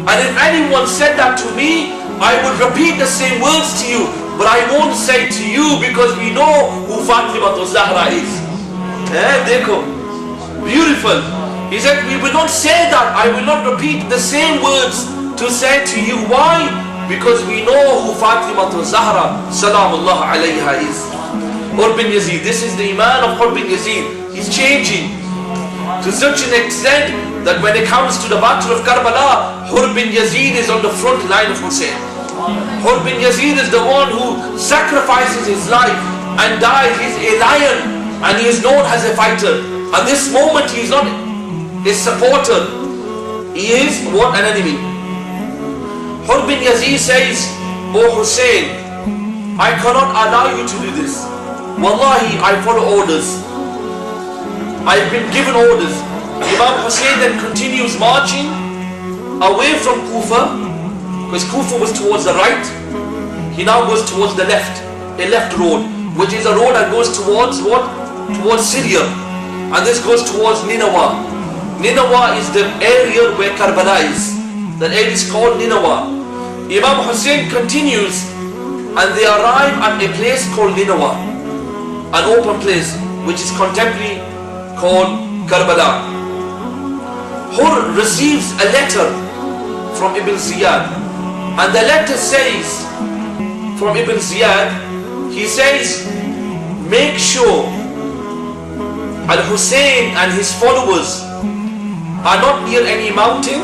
And if anyone said that to me, I would repeat the same words to you, but I won't say to you because we know who Fatima Zahra is." Dekho, beautiful. He said, "We will not say that. I will not repeat the same words to say to you." Why? Because we know who Fatima Zahra Salamullah alayha is. Hur bin Yazid, this is the Iman of Hur bin Yazid. He's changing to such an extent that when it comes to the battle of Karbala, Hur bin Yazid is on the front line of Hussain. Hur bin Yazid is the one who sacrifices his life and dies. He's a lion and he is known as a fighter. At this moment he is not a supporter. He is what? An enemy. Hur bin Yazid says, "Oh Hussain, I cannot allow you to do this. Wallahi, I follow orders. I've been given orders." Imam Hussain then continues marching away from Kufa, because Kufa was towards the right. He now goes towards the left, a left road, which is a road that goes towards what? Towards Syria. And this goes towards Nineveh. Nineveh is the area where Karbala is. That area is called Nineveh. Imam Hussain continues and they arrive at a place called Nineveh, an open place which is contemporarily called Karbala. Hur receives a letter from Ibn Ziyad, and the letter says from Ibn Ziyad, he says, "Make sure Al-Hussein and his followers are not near any mountain.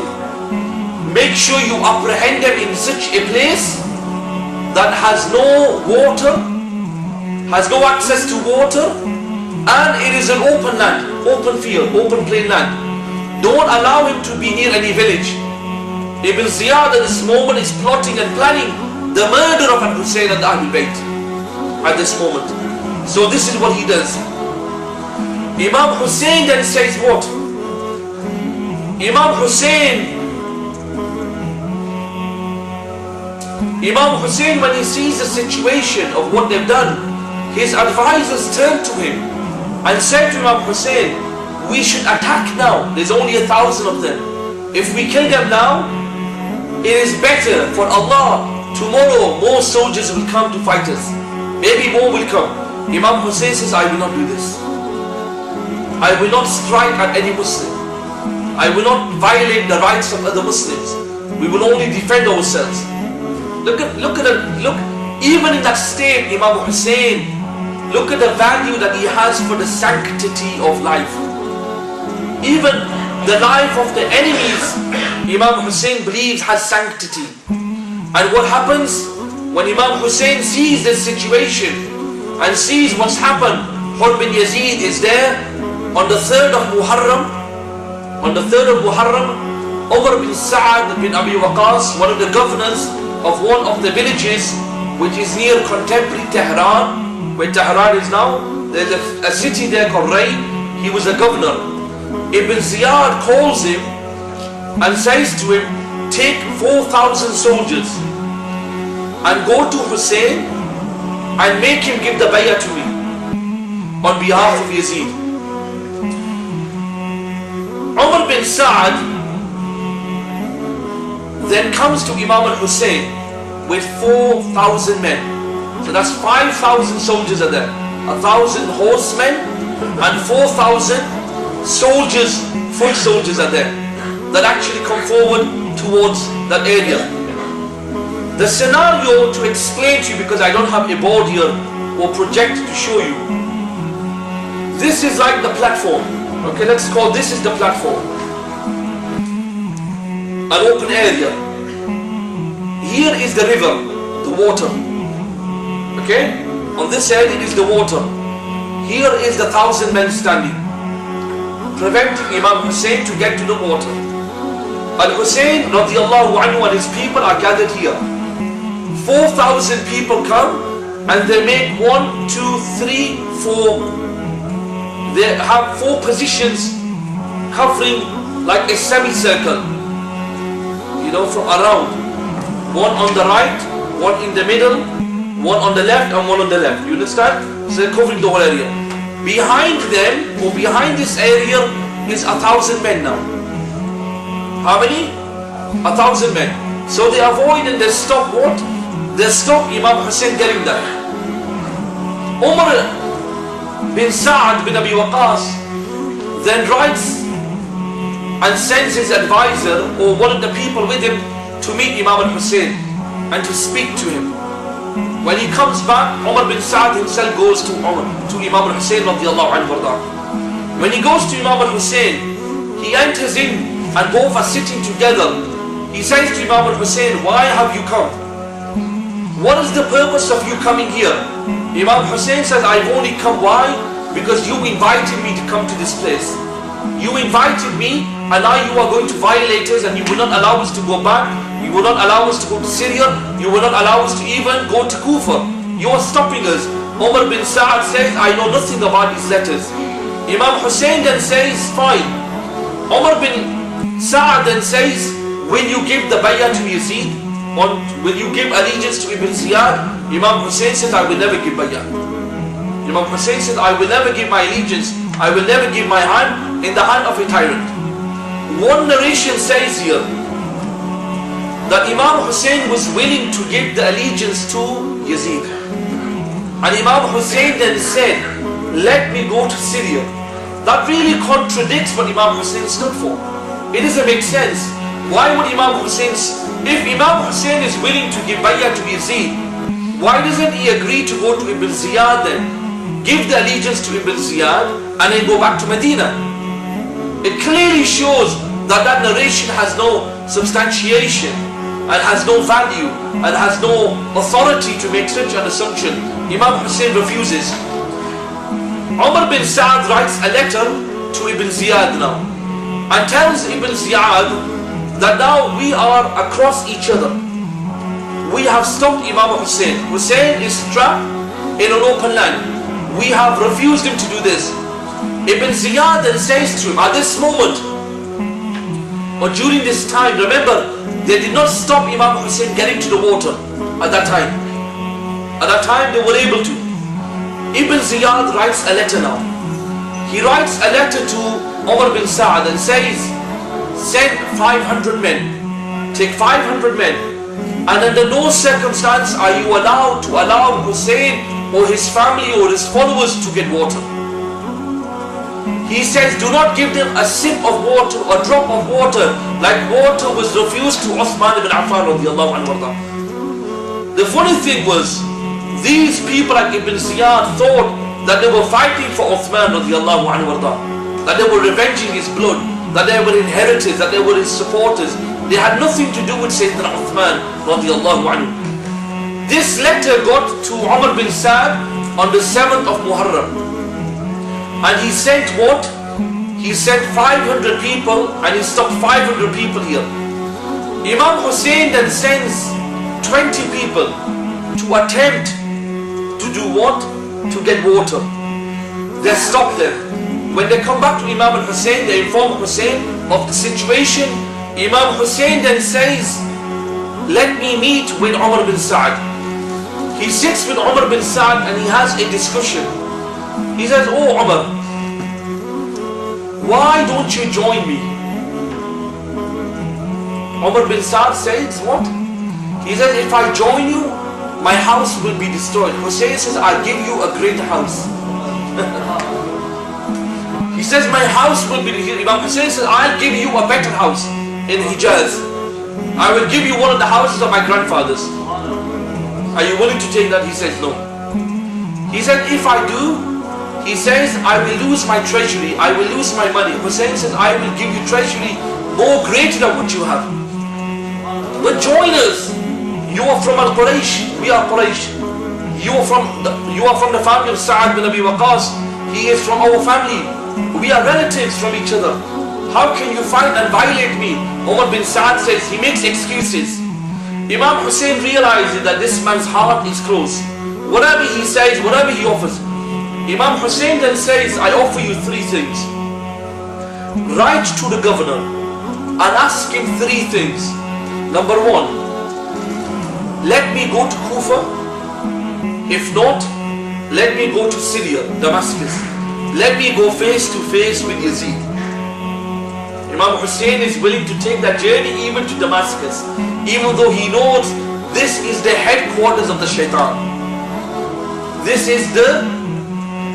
Make sure you apprehend them in such a place that has no water, has no access to water, and it is an open land, open field, open plain land. Don't allow him to be near any village." Ibn Ziyad at this moment is plotting and planning the murder of Al-Hussein and the Ahlul Bayt at this moment. So this is what he does. Imam Hussain then says what? Imam Hussain, when he sees the situation of what they've done, his advisors turned to him and said to Imam Hussain, "We should attack now. There's only 1,000 of them. If we kill them now, it is better for Allah. Tomorrow more soldiers will come to fight us. Maybe more will come." Imam Hussain says, "I will not do this. I will not strike at any Muslim. I will not violate the rights of other Muslims. We will only defend ourselves." Look Even in that state, Imam Hussain, look at the value that he has for the sanctity of life. Even the life of the enemies, Imam Hussain believes has sanctity. And what happens when Imam Hussain sees this situation and sees what's happened? Hur bin Yazid is there on the 3rd of Muharram. On the 3rd of Muharram, Umar bin Sa'ad bin Abi Waqas, one of the governors of one of the villages which is near contemporary Tehran, where Tehran is now, there's a city there called Ray. He was a governor. Ibn Ziyad calls him and says to him, take 4,000 soldiers and go to Hussein and make him give the bay'ah to me on behalf of Yazid. Umar bin Sa'ad then comes to Imam al-Hussein with 4,000 men. So that's 5,000 soldiers are there. 1,000 horsemen and 4,000 soldiers, foot soldiers are there that actually come forward towards that area. The scenario to explain to you, because I don't have a board here or project to show you. This is like the platform. Okay, let's call this is the platform. An open area. Here is the river, the water. Okay? On this side it is the water. Here is the 1,000 men standing, preventing Imam Hussain to get to the water. Al-Hussain radiyallaho anhu and his people are gathered here. 4,000 people come and they make 1, 2, 3, 4. They have 4 positions covering like a semicircle, you know, from around. One on the right, one in the middle, one on the left and one on the left. You understand? So they're covering the whole area. Behind them, or behind this area, is 1,000 men now. How many? 1,000 men. So they avoid and they stop what? They stop Imam Hussain getting there. Umar bin Sa'ad bin Abi Waqas then writes and sends his advisor or one of the people with him to meet Imam al-Hussain and to speak to him. When he comes back, Umar bin Sa'ad himself goes to Imam al-Hussain radiallahu anhu. When he goes to Imam al-Hussain, he enters in and both are sitting together. He says to Imam al-Hussain, why have you come? What is the purpose of you coming here? Imam Hussain says, I've only come. Why? Because you invited me to come to this place. You invited me and now you are going to violate us and you will not allow us to go back. You will not allow us to go to Syria. You will not allow us to even go to Kufa. You are stopping us. Umar bin Sa'ad says, I know nothing about these letters. Imam Hussain then says, fine. Umar bin Sa'ad then says, will you give the bay'ah to Yazid? Or will you give allegiance to Ibn Ziyad? Imam Hussain says, I will never give bay'ah. Imam Hussain says, I will never give my allegiance. I will never give my hand in the hand of a tyrant. One narration says here that Imam Hussain was willing to give the allegiance to Yazid. And Imam Hussain then said, let me go to Syria. That really contradicts what Imam Hussain stood for. It doesn't make sense. Why would Imam Hussain, if Imam Hussain is willing to give bay'ah to Yazid, why doesn't he agree to go to Ibn Ziyad then? Give the allegiance to Ibn Ziyad and then go back to Medina. It clearly shows that that narration has no substantiation and has no value and has no authority to make such an assumption. Imam Hussain refuses. Umar bin Sa'ad writes a letter to Ibn Ziyad now and tells Ibn Ziyad that now we are across each other. We have stopped Imam Hussain. Hussain is trapped in an open land. We have refused him to do this. Ibn Ziyad then says to him, at this moment, or during this time, remember, they did not stop Imam Hussain getting to the water at that time. At that time, they were able to. Ibn Ziyad writes a letter now. He writes a letter to Umar bin Sa'ad and says, send 500 men. Take 500 men. And under no circumstance are you allowed to allow Hussain or his family or his followers to get water. He says, do not give them a sip of water, a drop of water, like water was refused to Uthman ibn Affan radiallahu anhu. The funny thing was, These people like Ibn Ziyad thought that they were fighting for Uthman radiyallaho anhu, that they were revenging his blood, that they were inheritors, that they were his supporters. They had nothing to do with Sayyidina Uthman radiyallahu anhu. This letter got to Umar bin Sa'd on the 7th of Muharram. And he sent what? He sent 500 people and he stopped 500 people here. Imam Hussain then sends 20 people to attempt to do what? To get water. They stop them. When they come back to Imam Hussain, they inform Hussain of the situation. Imam Hussain then says, let me meet with Umar bin Sa'd. He sits with Umar bin Sa'd and he has a discussion. He says, oh Umar, why don't you join me? Umar bin Sa'd says, what? He says, if I join you, my house will be destroyed. Hussain says, I'll give you a great house. He says, my house will be, Imam Hussain says, I'll give you a better house in Hijaz. I will give you one of the houses of my grandfathers. Are you willing to take that? He says, no. He said, if I do, he says, I will lose my treasury, I will lose my money. Hussain says, I will give you treasury more greater than what you have. But join us. You are from Al-Quraysh, we are Quraysh. You are from the family of Sa'ad bin Abi Waqqas. He is from our family. We are relatives from each other. How can you fight and violate me? Umar bin Sa'd says, he makes excuses. Imam Hussain realizes that this man's heart is closed. Whatever he says, whatever he offers. Imam Hussain then says, I offer you 3 things. Write to the governor and ask him 3 things. Number 1, let me go to Kufa. If not, let me go to Syria, Damascus. Let me go face to face with Yazid. Imam Hussain is willing to take that journey even to Damascus, even though he knows this is the headquarters of the shaitan. This is the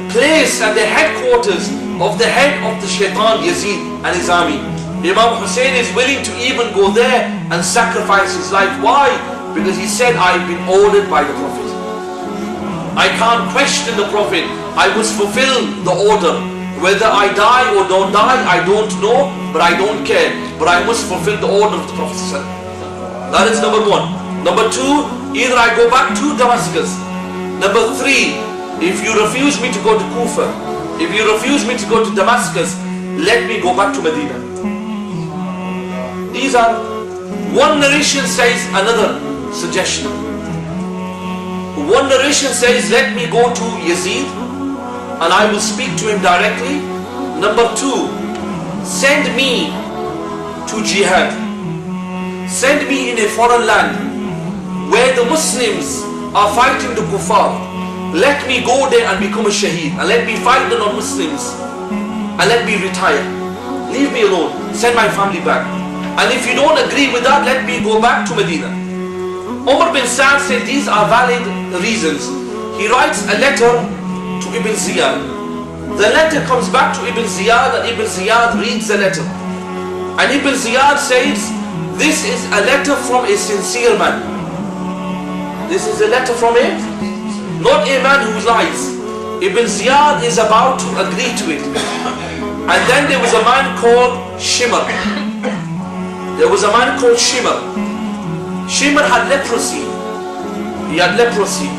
place and the headquarters of the head of the shaitan, Yazid and his army. Imam Hussain is willing to even go there and sacrifice his life. Why? Because he said, I've been ordered by the Prophet. I can't question the Prophet. I must fulfill the order. Whether I die or don't die, I don't know, but I don't care. But I must fulfill the order of the Prophet. That is number 1. Number 2, either I go back to Damascus. Number 3, if you refuse me to go to Kufa, if you refuse me to go to Damascus, let me go back to Medina. These are, one narration says another suggestion. One narration says, let me go to Yazid and I will speak to him directly. Number 2, send me to jihad. Send me in a foreign land where the Muslims are fighting the kuffar. Let me go there and become a shaheed, and let me fight the non-Muslims, and let me retire. Leave me alone, send my family back. And if you don't agree with that, let me go back to Medina. Umar bin Sa'd said these are valid reasons. He writes a letter to Ibn Ziyad. The letter comes back to Ibn Ziyad and Ibn Ziyad reads the letter. And Ibn Ziyad says, this is a letter from a sincere man. This is a letter from a, not a man who lies. Ibn Ziyad is about to agree to it. And then there was a man called Shimr. There was a man called Shimr. Shimr had leprosy. He had leprosy.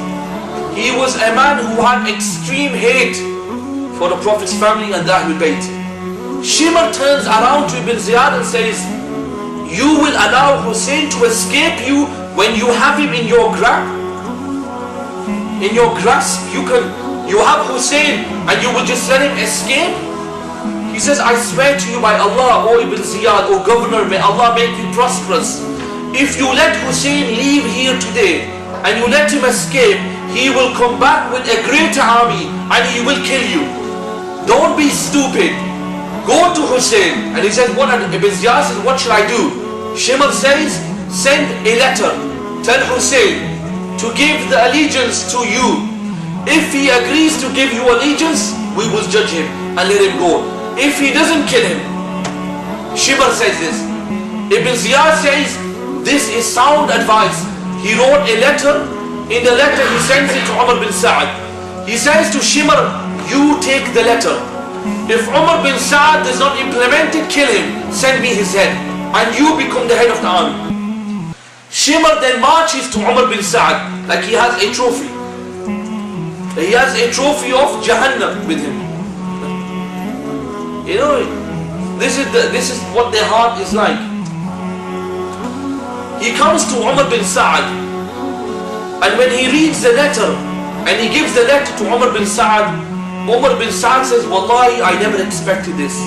He was a man who had extreme hate for the Prophet's family and the Ahlul Bayt. Shimr turns around to Ibn Ziyad and says, you will allow Hussein to escape you when you have him in your grasp? In your grasp, you have Hussein and you will just let him escape? He says, I swear to you by Allah, O Ibn Ziyad, O Governor, may Allah make you prosperous. If you let Hussein leave here today and you let him escape, he will come back with a greater army and he will kill you. Don't be stupid. Go to Hussein. And he says, what? Ibn Ziyad says, what should I do? Shimr says, send a letter. Tell Hussein to give the allegiance to you. If he agrees to give you allegiance, we will judge him and let him go. If he doesn't kill him, Shimr says this. Ibn Ziyad says, this is sound advice. He wrote a letter In the letter he sends it to Umar bin Sa'ad. He says to Shimr, you take the letter. If Umar bin Sa'ad does not implement it, kill him. Send me his head. And you become the head of the army. Shimr then marches to Umar bin Sa'ad like he has a trophy. He has a trophy of Jahannam with him. You know, this is what their heart is like. He comes to Umar bin Sa'ad, and when he reads the letter and he gives the letter to Umar bin Sa'ad says, Wallahi, I never expected this.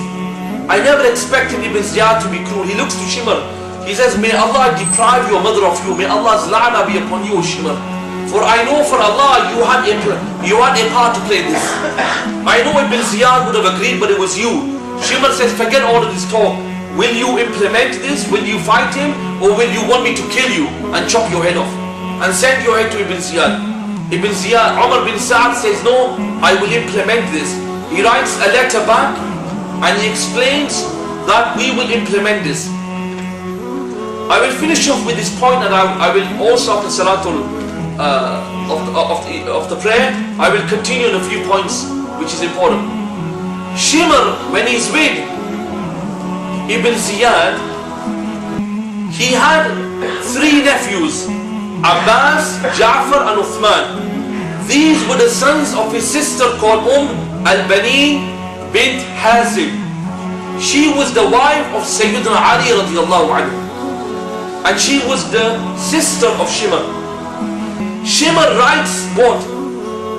I never expected Ibn Ziyad to be cruel. He looks to Shimr. He says, may Allah deprive your mother of you. May Allah's la'na be upon you, Shimr. For I know for Allah you had a part to play in this. I know Ibn Ziyad would have agreed, but it was you. Shimr says, forget all of this talk. Will you implement this? Will you fight him? Or will you want me to kill you and chop your head off? And send your head to Ibn Ziyad. Ibn Ziyad, Umar bin Sa'ad says, no, I will implement this. He writes a letter back and he explains that we will implement this. I will finish off with this point, and I will also, after Salatul of the prayer, I will continue on a few points which is important. Shimr, when he's with Ibn Ziyad, he had 3 nephews, Abbas, Ja'far and Uthman. These were the sons of his sister called al-Banin bint Hazim. She was the wife of Sayyidina Ali radiyallaho anhu, and she was the sister of Shimr. Shimr writes what?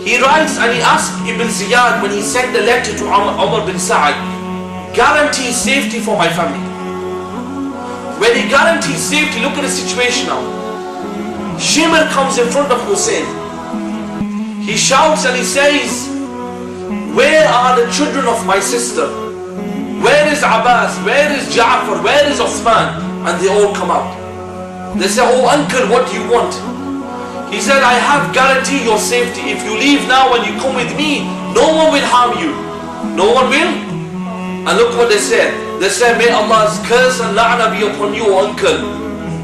He writes and he asked Ibn Ziyad when he sent the letter to Umar bin Sa'ad, guarantee safety for my family. When he guarantees safety, look at the situation now. Shimr comes in front of Hussain. He shouts and he says, where are the children of my sister? Where is Abbas? Where is Ja'far? Where is Uthman? And they all come out. They say, oh uncle, what do you want? He said, I have guaranteed your safety. If you leave now and you come with me, no one will harm you. No one will? And look what they said. They said, may Allah's curse and la'na be upon you, uncle.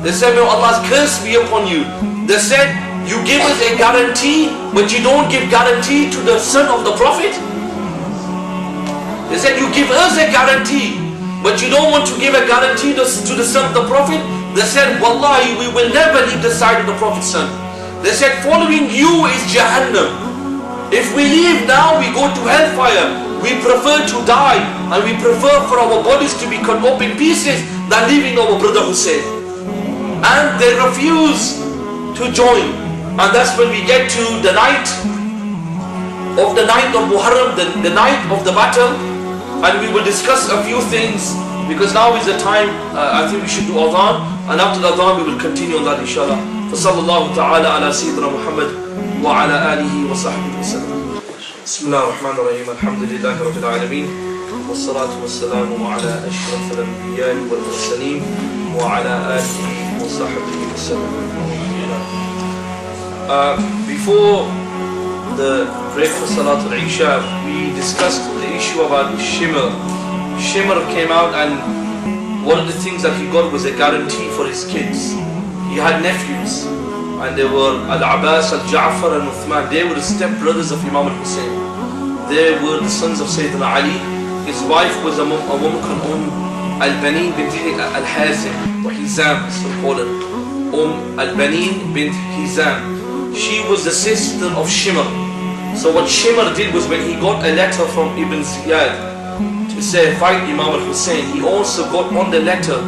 They said, may Allah's curse be upon you. They said, you give us a guarantee, but you don't give guarantee to the son of the Prophet. They said, you give us a guarantee, but you don't want to give a guarantee to the son of the Prophet. They said, Wallahi, we will never leave the side of the Prophet's son. They said, following you is Jahannam. If we leave now, we go to hellfire. We prefer to die, and we prefer for our bodies to be cut up in pieces than leaving our brother Hussain. And they refuse to join. And that's when we get to the night of Muharram, the night of the battle. And we will discuss a few things, because now is the time. I think we should do adhan, and after the adhan we will continue on that, inshallah. فصلى الله تعالى على سيدنا محمد وعلى آله وصحبه وسلم. بسم الله الرحمن الرحيم. الحمد لله رب العالمين والصلاة والسلام على أشرف الأنبياء والمرسلين وعلى آله وصحبه وسلم. Before the break for Salatul Isha, we discussed the issue about Shimr. Shimr came out, and one of the things that he got was a guarantee for his kids. He had nephews, and they were Al-Abbas, Al-Ja'far and Uthman. They were the step-brothers of Imam Hussain. They were the sons of Sayyidina Ali. His wife was a woman called al-Banin bint al-Hazim, or Hizam, so called it. al-Banin bint Hizam. She was the sister of Shimr. So what Shimr did was, when he got a letter from Ibn Ziyad to say, fight Imam Hussain, he also got on the letter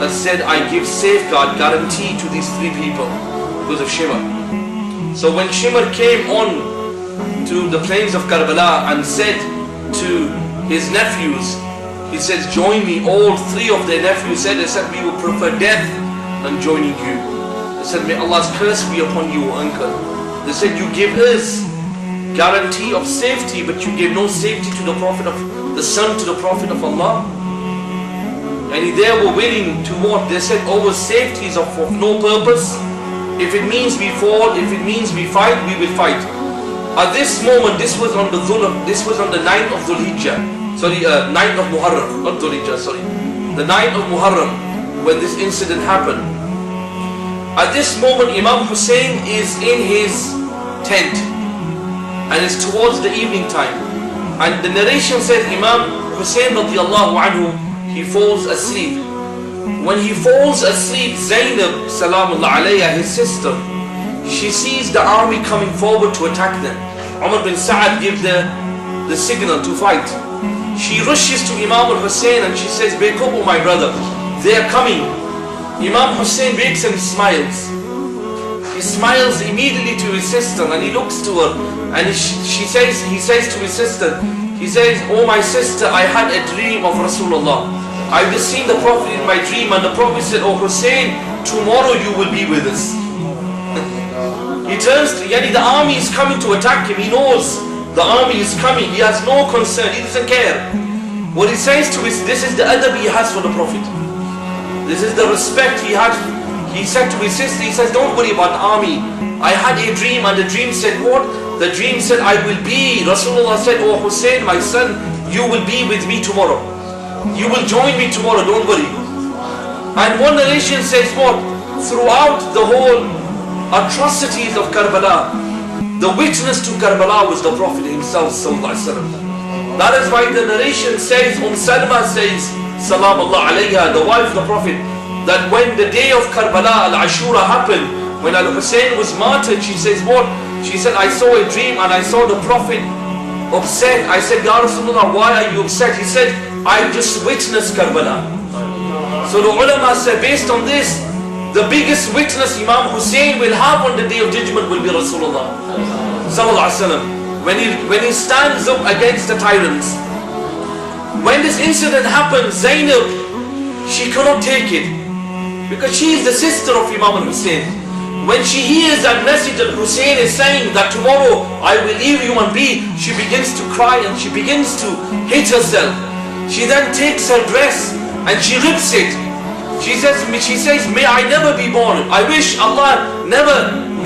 that said, I give safeguard guarantee to these 3 people because of Shimr. So when Shimr came on to the plains of Karbala and said to his nephews, he says, join me. All 3 of their nephews said, we would prefer death than joining you. They said, may Allah's curse be upon you, uncle. They said, you give us guarantee of safety, but you give no safety to the Prophet of the son to the Prophet of Allah. And they were willing to what? They said, our safety is of no purpose. If it means we fall, if it means we fight, we will fight. At this moment, this was on the 9th of Dhul Hijjah. 9th of Muharram, not Dhul Hijjah, the 9th of Muharram, when this incident happened. At this moment, Imam Hussain is in his tent, and it's towards the evening time. And the narration says Imam Hussain radiyallaho anhu, he falls asleep. When he falls asleep, Zainab salamullah alayha, his sister, she sees the army coming forward to attack them. Umar bin Sa'ad gives the signal to fight. She rushes to Imam Hussain and she says, "Wake up, oh my brother, they are coming." Imam Hussain wakes and smiles. He smiles immediately to his sister and he looks to her and he says to his sister, he says, "Oh my sister, I had a dream of Rasulullah. I've just seen the Prophet in my dream and the Prophet said, oh Hussain, tomorrow you will be with us." He turns to, the army is coming to attack him. He knows the army is coming. He has no concern. He doesn't care. What he says to this is the adab he has for the Prophet. This is the respect he had. He said to his sister, he says, "Don't worry about the army. I had a dream and the dream said what? The dream said I will be." Rasulullah said, "Oh Hussain, my son, you will be with me tomorrow. You will join me tomorrow, don't worry." And one narration says what? Throughout the whole atrocities of Karbala, the witness to Karbala was the Prophet himself sallallahu alaihi wasallam. That is why the narration says, Salma says, salamullah alayha, the wife of the Prophet, that when the day of Karbala, Al-Ashura happened, when Al-Hussain was martyred, she says what? She said, "I saw a dream and I saw the Prophet upset." I said, "Ya Rasulullah, why are you upset?" He said, "I just witnessed Karbala." So the ulama said, based on this, the biggest witness Imam Hussain will have on the day of judgment will be Rasulullah sallallahu alaihi wasallam. When he stands up against the tyrants. When this incident happens, Zainab, she cannot take it, because she is the sister of Imam Hussain. When she hears that message that Hussain is saying that tomorrow I will leave you and be, she begins to cry and she begins to hate herself. She then takes her dress and she rips it. She says, "May I never be born. I wish Allah never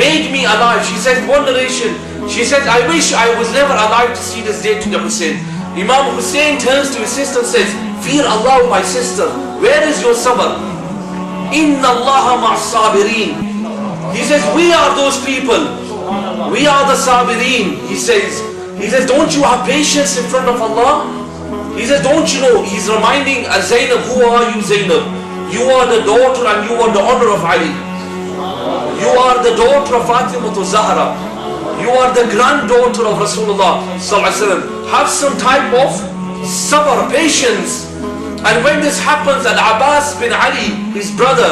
made me alive." She says, one narration, she says, "I wish I was never alive to see this day to the Hussain." Imam Hussain turns to his sister and says, "Fear Allah, my sister. Where is your sabr? Inna Allah ma'as sabirin." He says, "We are those people. We are the sabirin." He says, "Don't you have patience in front of Allah?" He says, "Don't you know?" He's reminding Zainab, "Who are you, Zainab? You are the daughter and you are the honor of Ali. You are the daughter of Fatima Zahra. You are the granddaughter of Rasulullah sallallahu alaihi wasallam. Have some type of sabr, patience." And when this happens, Al-Abbas bin Ali, his brother,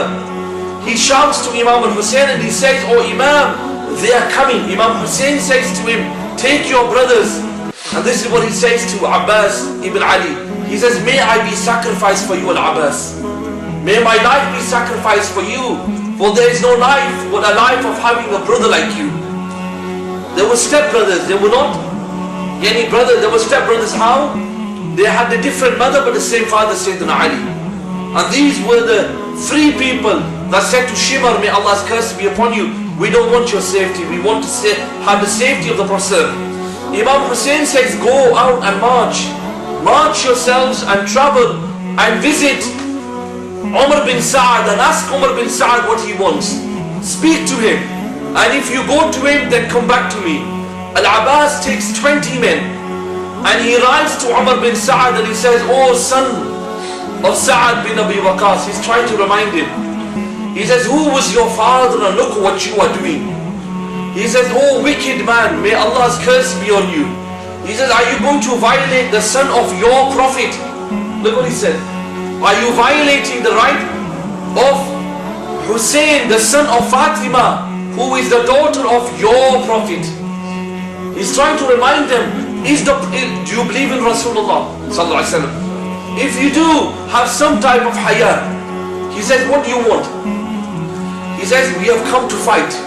he shouts to Imam Hussain and he says, "Oh Imam, they are coming." Imam Hussain says to him, "Take your brothers." And this is what he says to Abbas ibn Ali. He says, "May I be sacrificed for you, Al-Abbas. May my life be sacrificed for you. For there is no life but a life of having a brother like you." There were stepbrothers. They were not any brother. There were stepbrothers. How? They had a different mother but the same father, Sayyidina Ali. And these were the three people that said to Shimar, "May Allah's curse be upon you. We don't want your safety. We want to have the safety of the Prophet." Imam Hussain says, "Go out and march. March yourselves and travel and visit Umar bin Sa'ad and ask Umar bin Sa'ad what he wants. Speak to him. And if you go to him, then come back to me." Al-Abbas takes 20 men and he arrives to Umar bin Sa'ad and he says, "Oh son of Sa'ad bin Abi Waqqas," he's trying to remind him. He says, "Who was your father and look what you are doing." He says, "Oh wicked man, may Allah's curse be on you." He says, "Are you going to violate the son of your prophet?" Look what he said. Are you violating the right of Hussain, the son of Fatima, who is the daughter of your prophet? He's trying to remind them, do you believe in Rasulullah sallallahu alaihi wasallam? If you do, have some type of haya. He says, "What do you want?" He says, "We have come to fight.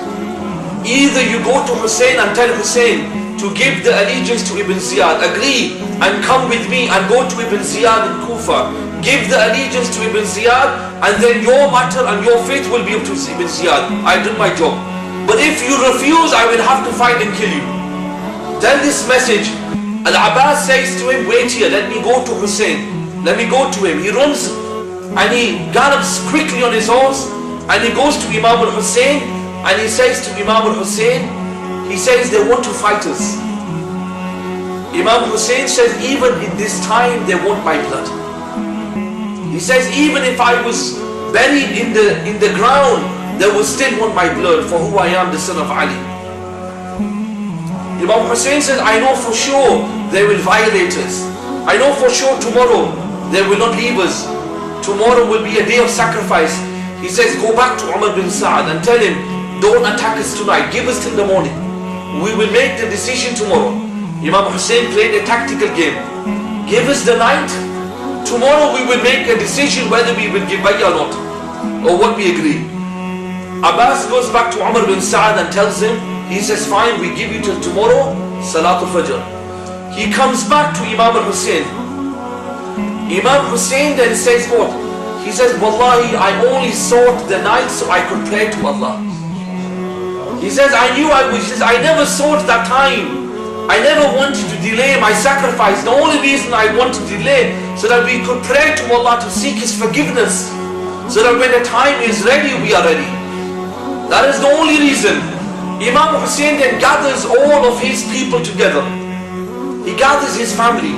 Either you go to Hussain and tell Hussain to give the allegiance to Ibn Ziyad, agree and come with me and go to Ibn Ziyad in Kufa. Give the allegiance to Ibn Ziyad and then your matter and your fate will be up to Ibn Ziyad. I did my job. But if you refuse, I will have to fight and kill you. Tell this message." Al-Abbas says to him, "Wait here, let me go to Hussain. Let me go to him." He runs and he gallops quickly on his horse And he goes to Imam Hussain and he says to Imam Hussain, he says, they want to fight us. Imam Hussain says, even in this time they want my blood. He says, even if I was buried in the ground, they will still want my blood for who I am, the son of Ali. Imam Hussain says, I know for sure they will violate us. I know for sure tomorrow they will not leave us. Tomorrow will be a day of sacrifice. He says, go back to Umar bin Sa'ad and tell him, don't attack us tonight, give us till the morning. We will make the decision tomorrow. Imam Hussain played a tactical game. Give us the night. Tomorrow we will make a decision whether we will give bay'ah or not, or what we agree. Abbas goes back to Umar bin Sa'ad and tells him, he says, fine, we give you till tomorrow, Salatul Fajr. He comes back to Imam Hussain. Imam Hussain then says what? He says, Wallahi, I only sought the night so I could pray to Allah. He says, I never sought that time. I never wanted to delay my sacrifice. The only reason I want to delay so that we could pray to Allah to seek His forgiveness. So that when the time is ready, we are ready. That is the only reason. Imam Hussain then gathers all of his people together. He gathers his family.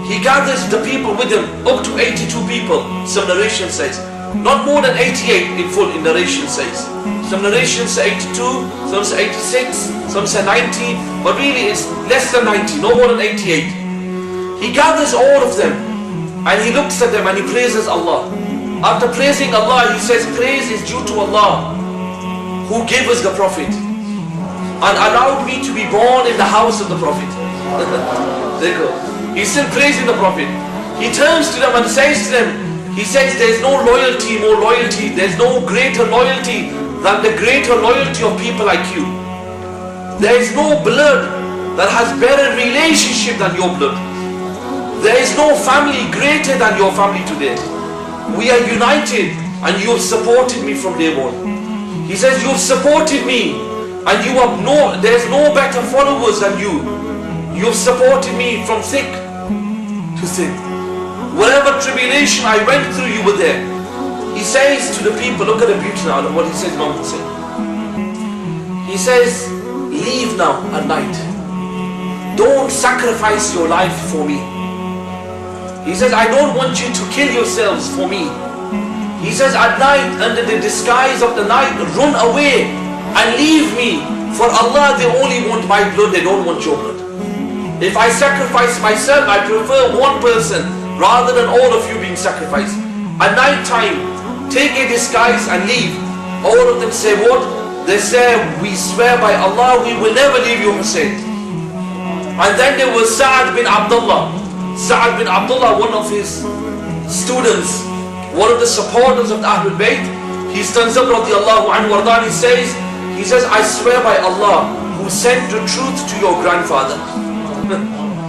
He gathers the people with him, up to 82 people, some narration says. Not more than 88 in full in narration says. Some narrations say 82, some say 86, some say 90, but really it's less than 90, no more than 88. He gathers all of them and he looks at them and he praises Allah. After praising Allah, he says, praise is due to Allah who gave us the Prophet and allowed me to be born in the house of the Prophet. There you go. He's still praising the Prophet. He turns to them and says to them, he says, there's no loyalty, more loyalty, there's no greater loyalty than the greater loyalty of people like you. There is no blood that has better relationship than your blood. There is no family greater than your family today. We are united and you have supported me from day one. He says, you have supported me and you have there's no better followers than you. You have supported me from thick to thin. Whatever tribulation I went through, you were there. He says to the people, look at the beauty now, what he says, Imam Hussain. He says, leave now at night. Don't sacrifice your life for me. He says, I don't want you to kill yourselves for me. He says, at night, under the disguise of the night, run away and leave me. For Allah, they only want my blood, they don't want your blood. If I sacrifice myself, I prefer one person rather than all of you being sacrificed. At night time, take a disguise and leave. All of them say what? They say, we swear by Allah, we will never leave you, Hussein. And then there was Sa'ad bin Abdullah. Sa'ad bin Abdullah, one of his students, one of the supporters of the Ahlul Bayt. He stands up, radiyallaho anhu, and he says, I swear by Allah, who sent the truth to your grandfather.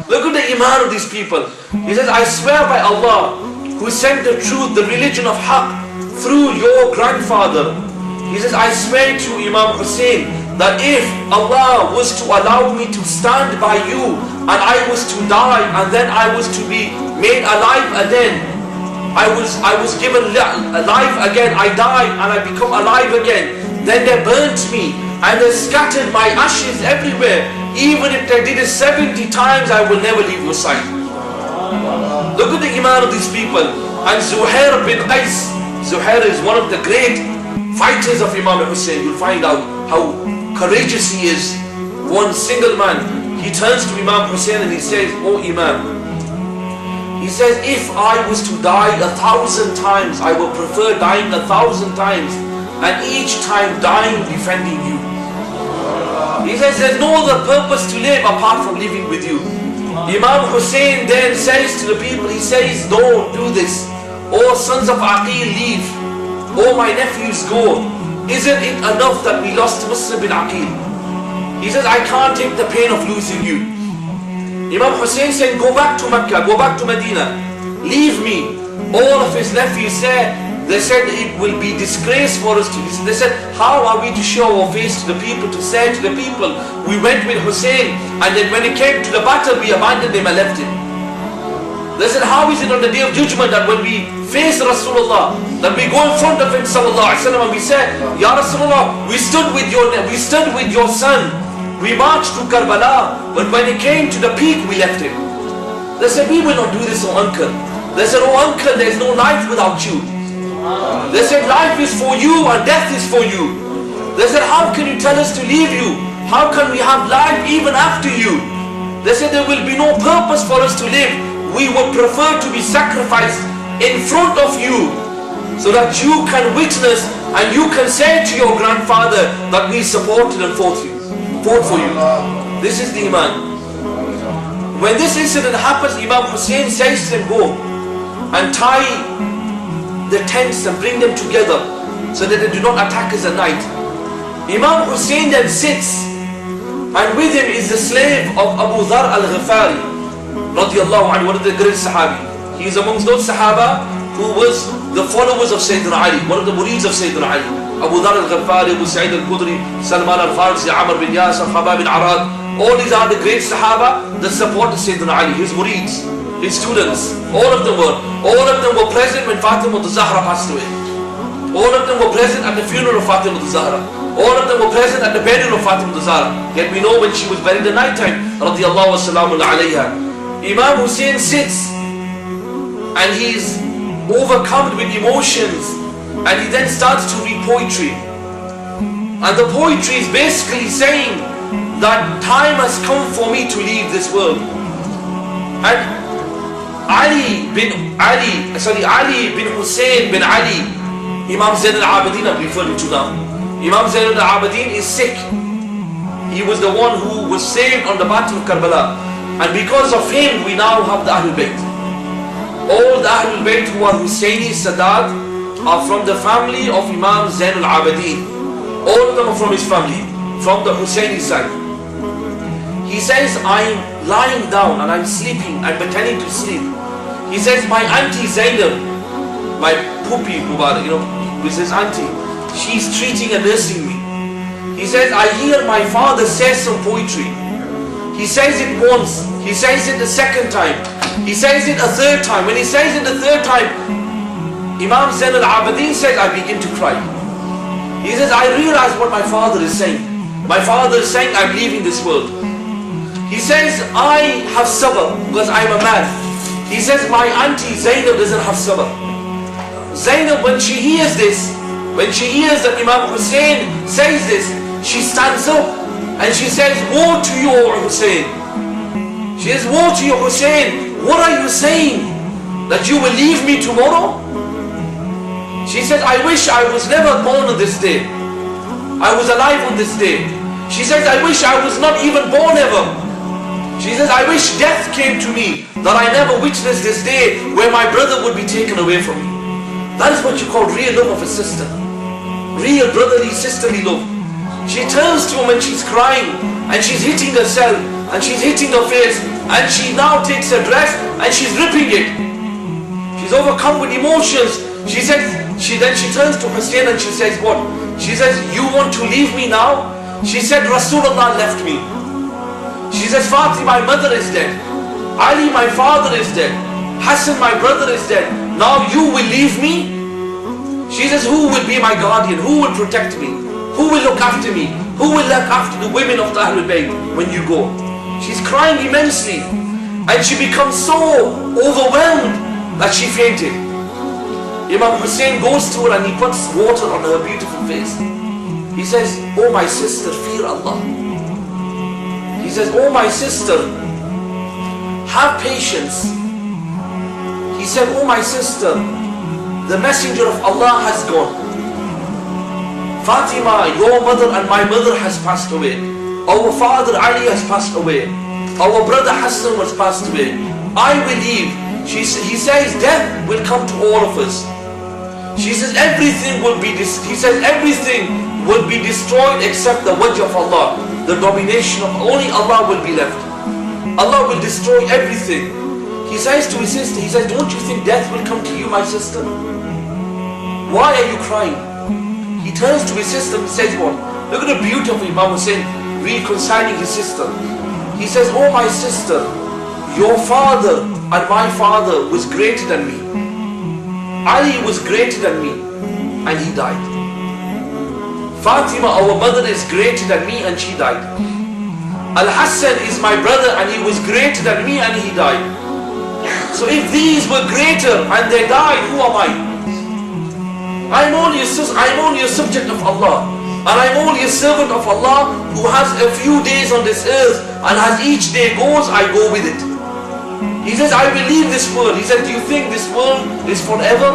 Look at the iman of these people. He says, I swear by Allah, who sent the truth, the religion of Haqq, through your grandfather. He says, I swear to Imam Hussain that if Allah was to allow me to stand by you and I was to die and then I was to be made alive again, I was given life again, I died and I become alive again, then they burnt me and they scattered my ashes everywhere. Even if they did it 70 times, I will never leave your side. Look at the iman of these people. And Zuhair bin Qais, Zuhair is one of the great fighters of Imam Hussain. You'll find out how courageous he is. One single man, he turns to Imam Hussain and he says, oh Imam, he says, if I was to die 1,000 times, I would prefer dying 1,000 times and each time dying defending you. He says, there's no other purpose to live apart from living with you. Imam Hussain then says to the people, he says, don't do this. Oh sons of Aqil, leave. Oh my nephews, go. Isn't it enough that we lost Muslim bin Aqil? He says, I can't take the pain of losing you. Imam Hussain said, go back to Makkah, go back to Medina. Leave me. All of his nephews said, they said it will be disgrace for us to listen. They said, how are we to show our face to the people, to say to the people, we went with Hussein and then when it came to the battle, we abandoned him and left him. They said, how is it on the day of judgment that when we face Rasulullah, that we go in front of him sallallahu alaihi wasallam and we say, Ya Rasulullah, we stood with your son, we marched to Karbala, but when it came to the peak we left him. They said, we will not do this, oh uncle. They said, oh uncle, there is no life without you. They said, life is for you and death is for you. They said, how can you tell us to leave you? How can we have life even after you? They said, there will be no purpose for us to live. We would prefer to be sacrificed in front of you, so that you can witness and you can say to your grandfather that we supported and fought for you. This is the Iman. When this incident happens, Imam Hussain says to them, go and tie the tents and bring them together so that they do not attack us at night. Imam Hussain then sits, and with him is the slave of Abu Dhar al-Ghifari, radiyallaho anhu, one of the great Sahabi. He is amongst those Sahaba who was the followers of Sayyidina Ali, one of the murids of Sayyidina Ali. Abu Dhar al-Ghifari, Abu Sa'id al-Khudri, Salman al-Farsi, Amr bin Yasir, Khabab bin Arad. All these are the great Sahaba that supported Sayyidina Ali, his murids, his students. All of them were present when Fatima al-Zahra passed away. All of them were present at the funeral of Fatima al-Zahra. All of them were present at the burial of Fatima al-Zahra. Yet we know when she was buried at night time, radiyallaho salamun alayha. Imam Hussain sits and he's overcome with emotions, and he then starts to read poetry. And the poetry is basically saying that time has come for me to leave this world. And Ali bin Hussain bin Ali, Imam Zain al-Abidin I'm referring to now. Imam Zain al-Abidin is sick. He was the one who was saved on the battle of Karbala. And because of him, we now have the Ahlul Bayt. All the Ahlul Bayt who are Hussaini Sadat are from the family of Imam Zain al-Abidin. All of them are from his family, from the Hussaini side. He says, I'm lying down and I'm sleeping, I'm pretending to sleep. He says, my auntie Zainab, my puppy Mubarak, with his auntie, she's treating and nursing me. He says, I hear my father say some poetry. He says it once, he says it the second time, he says it a third time. When he says it the third time, Imam Zain al-Abidin says, I begin to cry. He says, I realize what my father is saying. My father is saying, I'm leaving this world. He says, I have sabr because I'm a man. He says, my auntie Zainab doesn't have sabr. Zainab, when she hears this, when she hears that Imam Hussain says this, she stands up and she says, woe to you, O Hussain. She says, woe to you, Hussain. What are you saying? That you will leave me tomorrow? She says, I wish I was never born on this day. I was alive on this day. She says, I wish I was not even born ever. She says, I wish death came to me, that I never witnessed this day where my brother would be taken away from me. That is what you call real love of a sister. Real brotherly, sisterly love. She turns to him and she's crying, and she's hitting herself, and she's hitting her face, and she now takes her dress and she's ripping it. She's overcome with emotions. She turns to Hussain and she says, what? She says, you want to leave me now? She said, Rasulullah left me. She says, Fatima, my mother is dead. Ali, my father is dead. Hassan, my brother is dead. Now you will leave me? She says, who will be my guardian? Who will protect me? Who will look after me? Who will look after the women of the Ahlul Bayt when you go? She's crying immensely. And she becomes so overwhelmed that she fainted. Imam Hussain goes to her and he puts water on her beautiful face. He says, oh my sister, fear Allah. He says, oh my sister, have patience. He said, oh my sister, the messenger of Allah has gone. Fatima, your mother and my mother has passed away. Our father Ali has passed away. Our brother Hassan has passed away. I will leave. He says death will come to all of us. She says everything will be destroyed except the wajh of Allah. The domination of only Allah will be left. Allah will destroy everything. He says to his sister, he says, don't you think death will come to you, my sister? Why are you crying? He turns to his sister and says what? Look at the beauty of Imam Hussain reconciling his sister. He says, oh my sister, your father and my father was greater than me. Ali was greater than me and he died. Fatima, our mother, is greater than me and she died. Al-Hassan is my brother and he was greater than me and he died. So if these were greater and they died, who am I? I'm only a subject of Allah, and I'm only a servant of Allah who has a few days on this earth, and as each day goes, I go with it. He says, I will leave this world. He says, do you think this world is forever?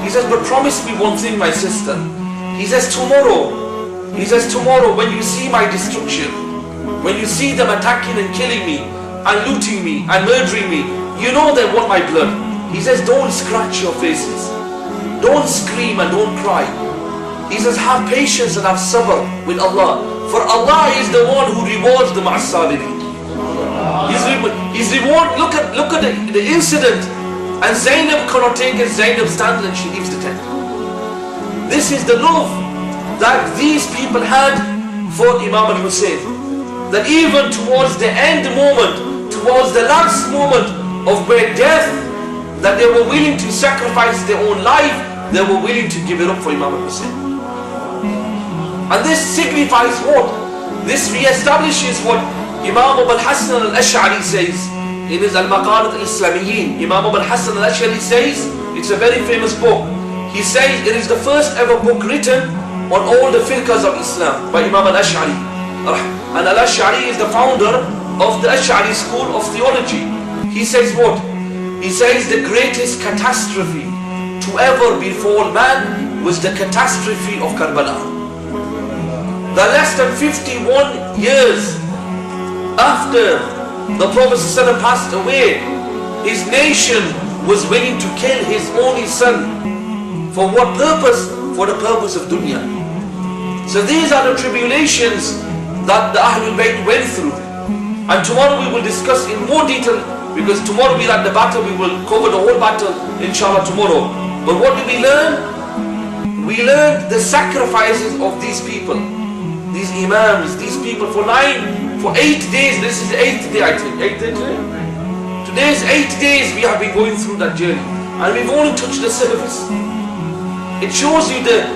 He says, but promise me one thing, my sister. He says, tomorrow when you see my destruction, when you see them attacking and killing me, and looting me, and murdering me, you know they want my blood. He says, don't scratch your faces. Don't scream and don't cry. He says, have patience and have sabr with Allah. For Allah is the one who rewards the ma'as-sabirin. His reward, look at the incident. And Zainab cannot take it. Zainab stands and she leaves the tent. This is the love that these people had for Imam Hussain. That even towards the end moment, towards the last moment of their death, that they were willing to sacrifice their own life, they were willing to give it up for Imam Hussain. And this signifies what? This re-establishes what Imam Hussain al-Ash'ari says in his Al-Maqalat al-Islamiyyin. Imam Hussain al-Ash'ari says, it's a very famous book. He says it is the first ever book written on all the firqas of Islam by Imam al-Ash'ari. And al-Ash'ari is the founder of the Ash'ari school of theology. He says what? He says the greatest catastrophe to ever befall man was the catastrophe of Karbala. The less than 51 years after the Prophet ﷺ passed away, his nation was willing to kill his only son. For what purpose? For the purpose of dunya. So these are the tribulations that the Ahlul Bayt went through. And tomorrow we will discuss in more detail, because tomorrow we are at the battle, we will cover the whole battle inshallah tomorrow. But what did we learn? We learned the sacrifices of these people, these imams, these people for 8 days. This is the 8th day, I think. 8th day today? Today is 8 days we have been going through that journey. And we've only touched the surface. It shows you the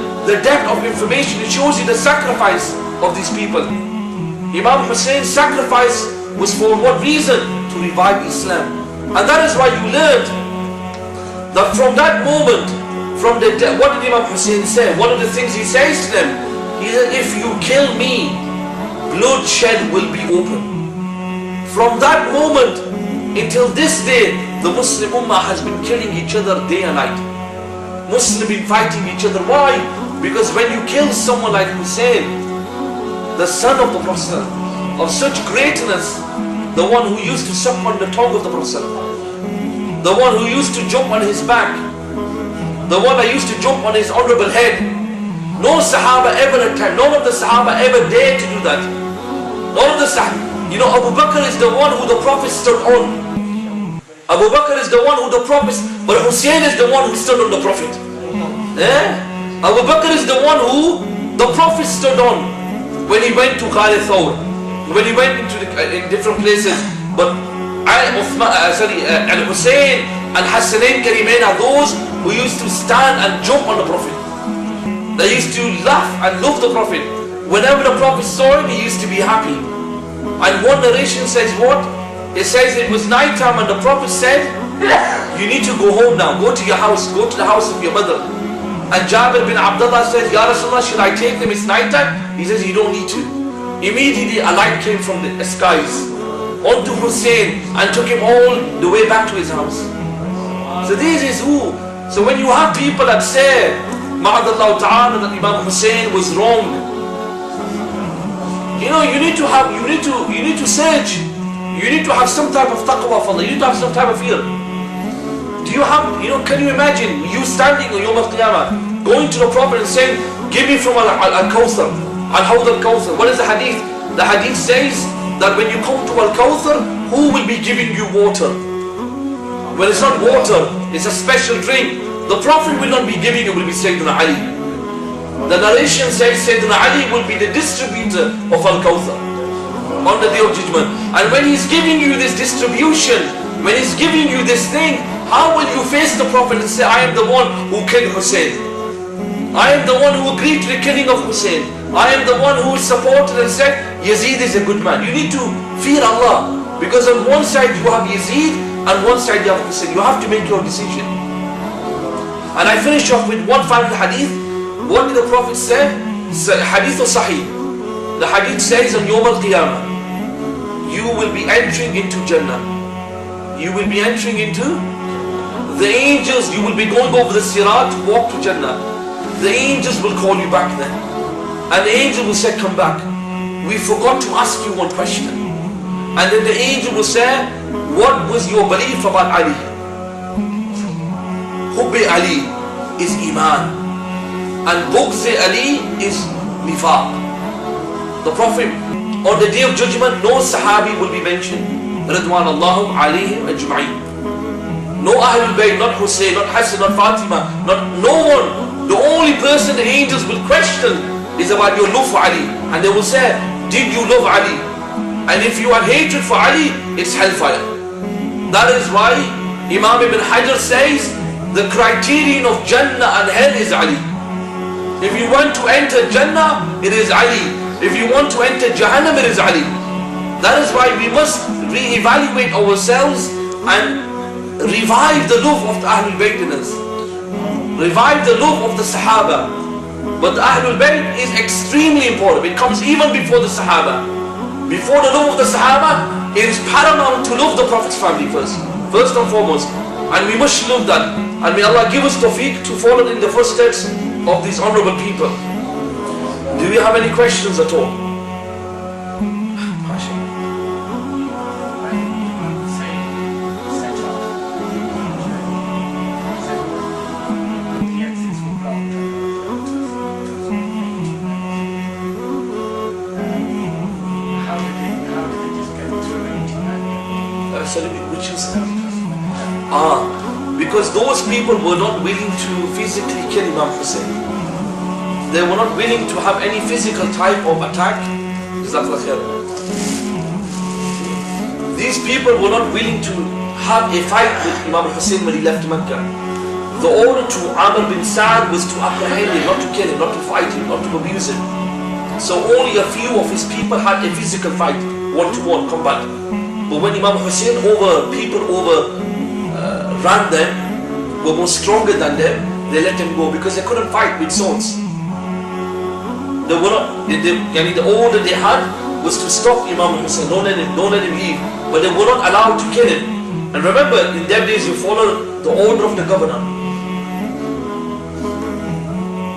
depth of information. It shows you the sacrifice of these people. Imam Hussein's sacrifice was for what reason? To revive Islam. And that is why you learned that from that moment, what did Imam Hussain say? One of the things he says to them, he said, if you kill me, bloodshed will be open. From that moment until this day, the Muslim Ummah has been killing each other day and night. Muslims been fighting each other. Why? Because when you kill someone like Hussain, the son of the Prophet, of such greatness, the one who used to suck on the tongue of the Prophet, the one who used to jump on his back, the one that used to jump on his honorable head. No Sahaba ever attempted, none of the Sahaba ever dared to do that. None of the Sahaba. You know, Abu Bakr is the one who the Prophet stood on. Abu Bakr is the one who the Prophet, but Hussain is the one who stood on the Prophet. Abu Bakr is the one who the Prophet stood on when he went to Ghar Thawr, when he went into in different places. But Hussain and Hassanain Karimain are those who used to stand and jump on the Prophet. They used to laugh and love the Prophet. Whenever the Prophet saw him, he used to be happy. And one narration says what? It says it was night time and the Prophet said, you need to go home now, go to your house, go to the house of your mother. And Jabir bin Abdullah says, Ya Rasulullah, should I take them? It's night time. He says, you don't need to. Immediately a light came from the skies onto Hussain and took him all the way back to his house. So this is who. So when you have people that say, Ma'adallahu ta'ala, that Imam Hussain was wrong, you know, you need to search. You need to have some type of taqwa for Allah. You need to have some type of fear. Do you have, can you imagine you standing on Yawm al-Qiyamah, going to the Prophet and saying, give me from al-Kawthar, al-Hawd al-Kawthar. What is the hadith? The hadith says that when you come to al-Kawthar, who will be giving you water? Well, it's not water, it's a special drink. The Prophet will not be giving it, will be Sayyidina Ali. The narration says Sayyidina Ali will be the distributor of al-Kawthar on the Day of Judgment. And when he's giving you this distribution, when he's giving you this thing, How will you face the Prophet and say, I am the one who killed Hussein? I am the one who agreed to the killing of Hussein. I am the one who supported and said, Yazid is a good man. You need to fear Allah. Because on one side you have Yazid, and one side you have Hussein. You have to make your decision. And I finish off with one final hadith. What did the Prophet say? Hadith or Sahih. The hadith says on Yawm al-Qiyamah, you will be entering into Jannah. You will be entering into the angels. You will be going over the Sirat to walk to Jannah. The angels will call you back then. And the angel will say, come back. We forgot to ask you one question. And then the angel will say, what was your belief about Ali? Hubbi Ali is Iman. And Bughzi Ali is Nifaq. The Prophet, on the day of judgment, no Sahabi will be mentioned. Ridwanallahu alayhim ajma'in. No Ahlul Bayt, not Hussein, not Hassan, not Fatima, no one. The only person the angels will question is about your love for Ali. And they will say, did you love Ali? And if you have hatred for Ali, it's hellfire. That is why Imam Ibn Hajar says, the criterion of Jannah and hell is Ali. If you want to enter Jannah, it is Ali. If you want to enter Jahannam, it is Ali. That is why we must re-evaluate ourselves and revive the love of the Ahlul Bayt in us. Revive the love of the Sahaba. But the Ahlul Bayt is extremely important. It comes even before the Sahaba. Before the love of the Sahaba, it is paramount to love the Prophet's family first and foremost. And we must love that. And may Allah give us tawfiq to follow in the footsteps of these honorable people. Do we have any questions at all? Because those people were not willing to physically kill Imam Hussain. They were not willing to have any physical type of attack. These people were not willing to have a fight with Imam Hussain when he left Makkah. The order to Amr bin Sa'd was to apprehend him, not to kill him, not to fight him, not to abuse him. So only a few of his people had a physical fight, one-to-one combat. But when Imam Hussain ran them, were more stronger than them, they let them go because they couldn't fight with swords. They were not, the order they had was to stop Imam Hussain, don't let him leave. But they were not allowed to kill him. And remember, in them days you follow the order of the governor.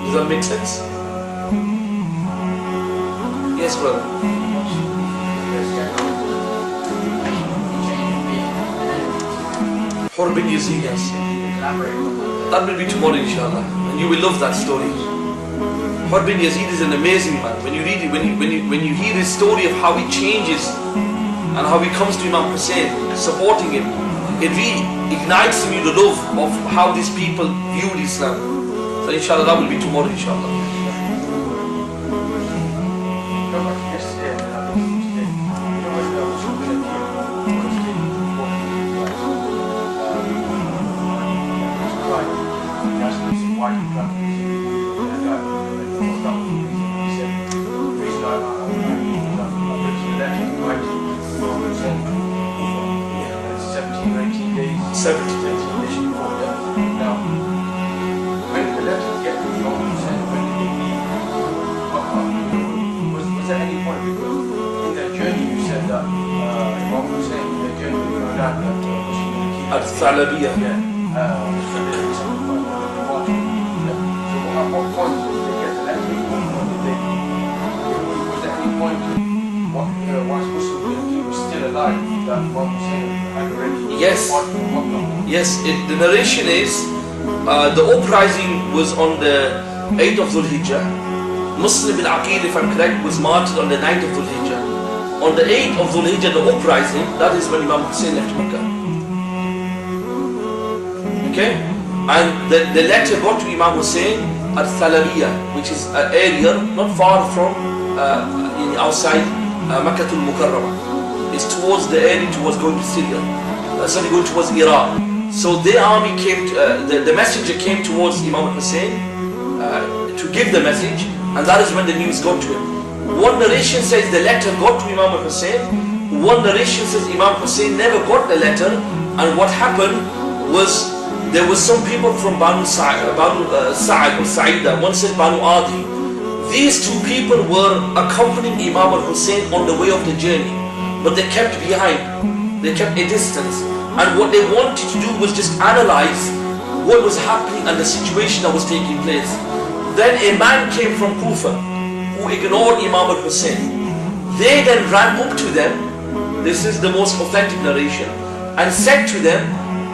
Does that make sense? Yes, brother. Hur bin Yazid, yes. That will be tomorrow, inshallah. And you will love that story. Hur bin Yazid is an amazing man. When you read it, when you hear his story of how he changes and how he comes to Imam Hussain, supporting him, it reignites in you the love of how these people viewed Islam. So inshallah, that will be tomorrow, inshallah. Yes, the narration is the uprising was on the 8th of Dhul Hijjah. Muslim bin Aqil, if I'm correct, was martyred on the 9th of Dhul Hijjah. On the 8th of Dhul Hijjah, the uprising, that is when Imam Hussain left Makkah. Okay? And the letter got to Imam Hussain at Thalabiyah, which is an area not far from outside Makkah al-Mukarramah. It's towards the area towards going to Syria. Sorry, going towards Iraq. So their army came, the messenger came towards Imam Hussain to give the message, and that is when the news got to him. One narration says the letter got to Imam Hussain. One narration says Imam Hussain never got the letter, and what happened was there were some people from Banu Sa'id or Sa'ida, one said Banu Adi. These two people were accompanying Imam Hussain on the way of the journey, but they kept behind, they kept a distance, and what they wanted to do was just analyze what was happening and the situation that was taking place. Then a man came from Kufa who ignored Imam Hussain. They then ran up to them, this is the most authentic narration, and said to them,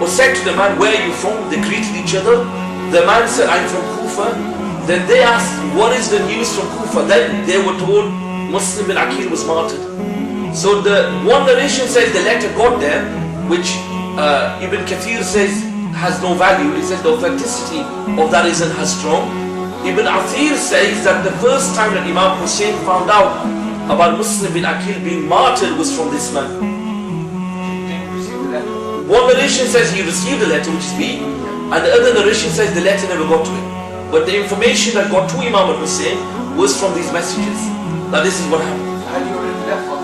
or said to the man, where are you from? They greeted each other. The man said, I'm from Kufa. Then they asked, what is the news from Kufa? Then they were told Muslim bin Aqil was martyred. So the one narration says the letter got there, which Ibn Kathir says has no value. It says the authenticity of that isn't as strong. Ibn Athir says that the first time that Imam Hussain found out about Muslim bin Aqil being martyred was from this man. One narration says he received the letter, which is B, and the other narration says the letter never got to him. But the information that got to Imam Hussain was from these messages. Now this is what happened. Had you already left from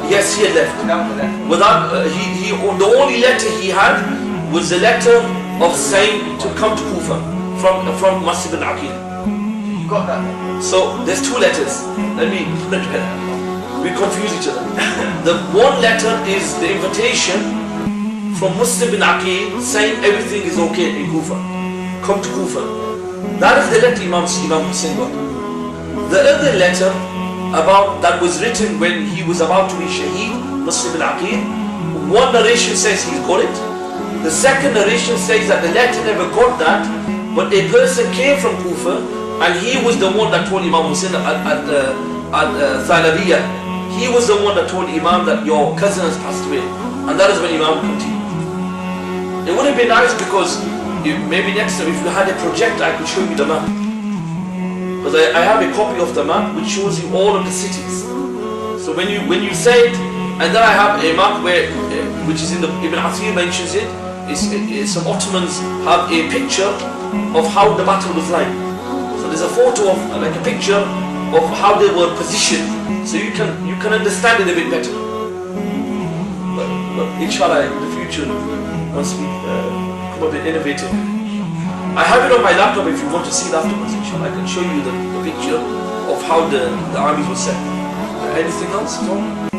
Yes, he had left. Without the letter? The only letter he had was the letter of saying to come to Kufa from Masjid bin Aqil. You got that letter? So there's two letters. Let me put it together. We confuse each other. The one letter is the invitation from Muslim bin Aqil saying everything is okay in Kufa. Come to Kufa. That is the letter Imam Hussain got. The other letter that was written when he was about to be Shaheed, Muslim bin Aqil, one narration says he got it. The second narration says that the letter never got that, but a person came from Kufa and he was the one that told Imam Hussain at Thalabiyah. He was the one that told Imam that your cousin has passed away, and that is when Imam continued. It would have been nice because maybe next time if you had a projector I could show you the map, because I have a copy of the map which shows you all of the cities. So when you say it, and then I have a map where which is in the Ibn Athir mentions it, some Ottomans have a picture of how the battle was like. So there's a photo of like a picture of how they were positioned, so you can understand it a bit better. But inshallah in the future, once we become a bit innovative, I have it on my laptop if you want to see it afterwards. Inshallah, I can show you the picture of how the armies were set. Anything else, Tom?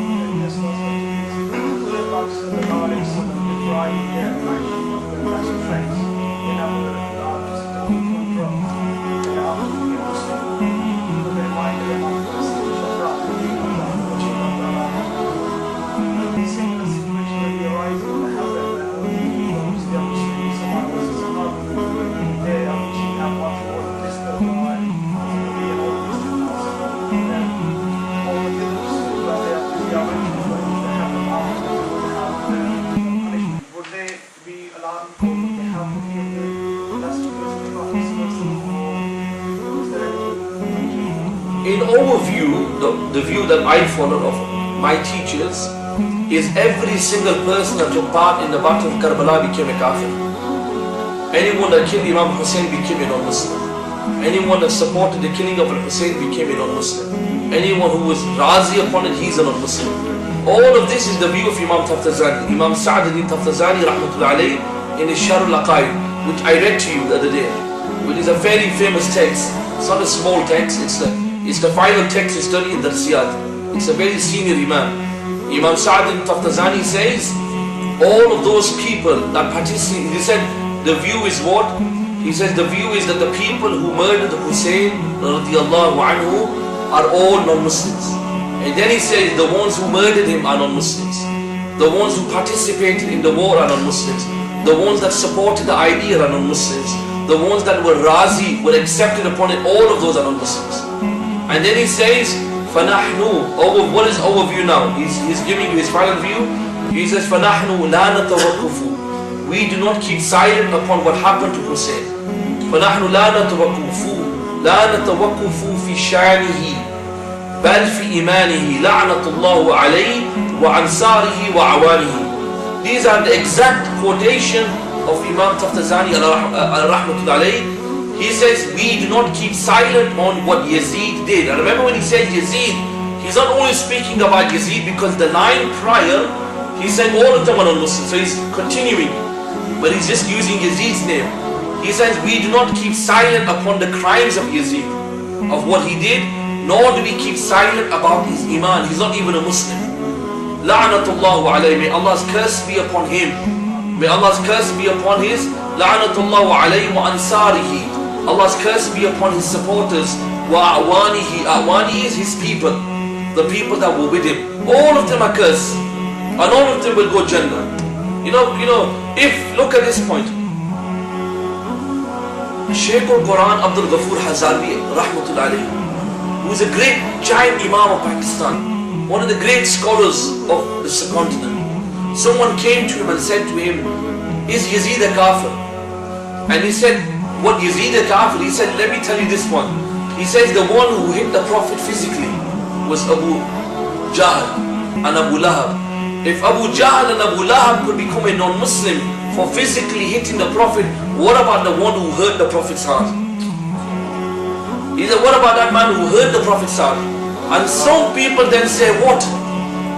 In overview, the view that I followed of my teachers is every single person that took part in the battle of Karbala became a kafir. Anyone that killed Imam Hussain became a non-Muslim. Anyone that supported the killing of Hussain became a non-Muslim. Anyone who was razi upon it, he's a non-Muslim. All of this is the view of Imam Taftazani, Imam Sa'ad Taftazani rahmatullahi alayhi, in his Sharh al-Aqaid, which I read to you the other day, which is a very famous text. It's not a small text, it's the final text you study in the Siyad. It's a very senior Imam. Imam Sa'ad Taftazani says, all of those people that participated, he said, the view is what? He says the view is that the people who murdered Hussain radiyallaho anhu are all non-Muslims. And then he says the ones who murdered him are non-Muslims. The ones who participated in the war are non-Muslims. The ones that supported the idea are non-Muslims. The ones that were razi, were accepted upon it, all of those are non-Muslims. And then he says, فَنَحْنُ, what is our view now? He's giving you his final view. He says, فَنَحْنُ لَا نَتَوَقُّفُ, we do not keep silent upon what happened to Hussain. فَنَحْنُ لَا نَتَوَقُّفُ فِي شَانِهِ بل في إيمانه لعنة الله عليه وأنصاره وعوانه. These are the exact quotation of Imam Taftazani al-Rahmatul alayhi. He says, we do not keep silent on what Yazid did. And remember when he said Yazid, he's not only speaking about Yazid, because the line prior, he said all of them are non-Muslims. So he's continuing, but he's just using Yazid's name. He says, we do not keep silent upon the crimes of Yazid, of what he did, nor do we keep silent about his iman. He's not even a Muslim. La'natullahu alayhi. May Allah's curse be upon him. May Allah's curse be upon his. La'natullahu alayhi wa ansarihi. Allah's curse be upon his supporters. Wa awanihi. Awani is his people. The people that were with him. All of them are cursed. And all of them will go Jannah. You know, if, look at this point. Shaykh al-Quran Abdul Ghaffur Hazali Rahmatul alayhi, who is a great giant Imam of Pakistan, one of the great scholars of the subcontinent. Someone came to him and said to him, is Yazid a kafir? And he said, what, Yazid a kafir? He said, let me tell you this one. He says the one who hit the Prophet physically was Abu Jahl and Abu Lahab. If Abu Jahl and Abu Lahab could become a non-Muslim for physically hitting the Prophet, what about the one who hurt the Prophet's heart? He said, what about that man who hurt the Prophet's heart? And some people then say, what?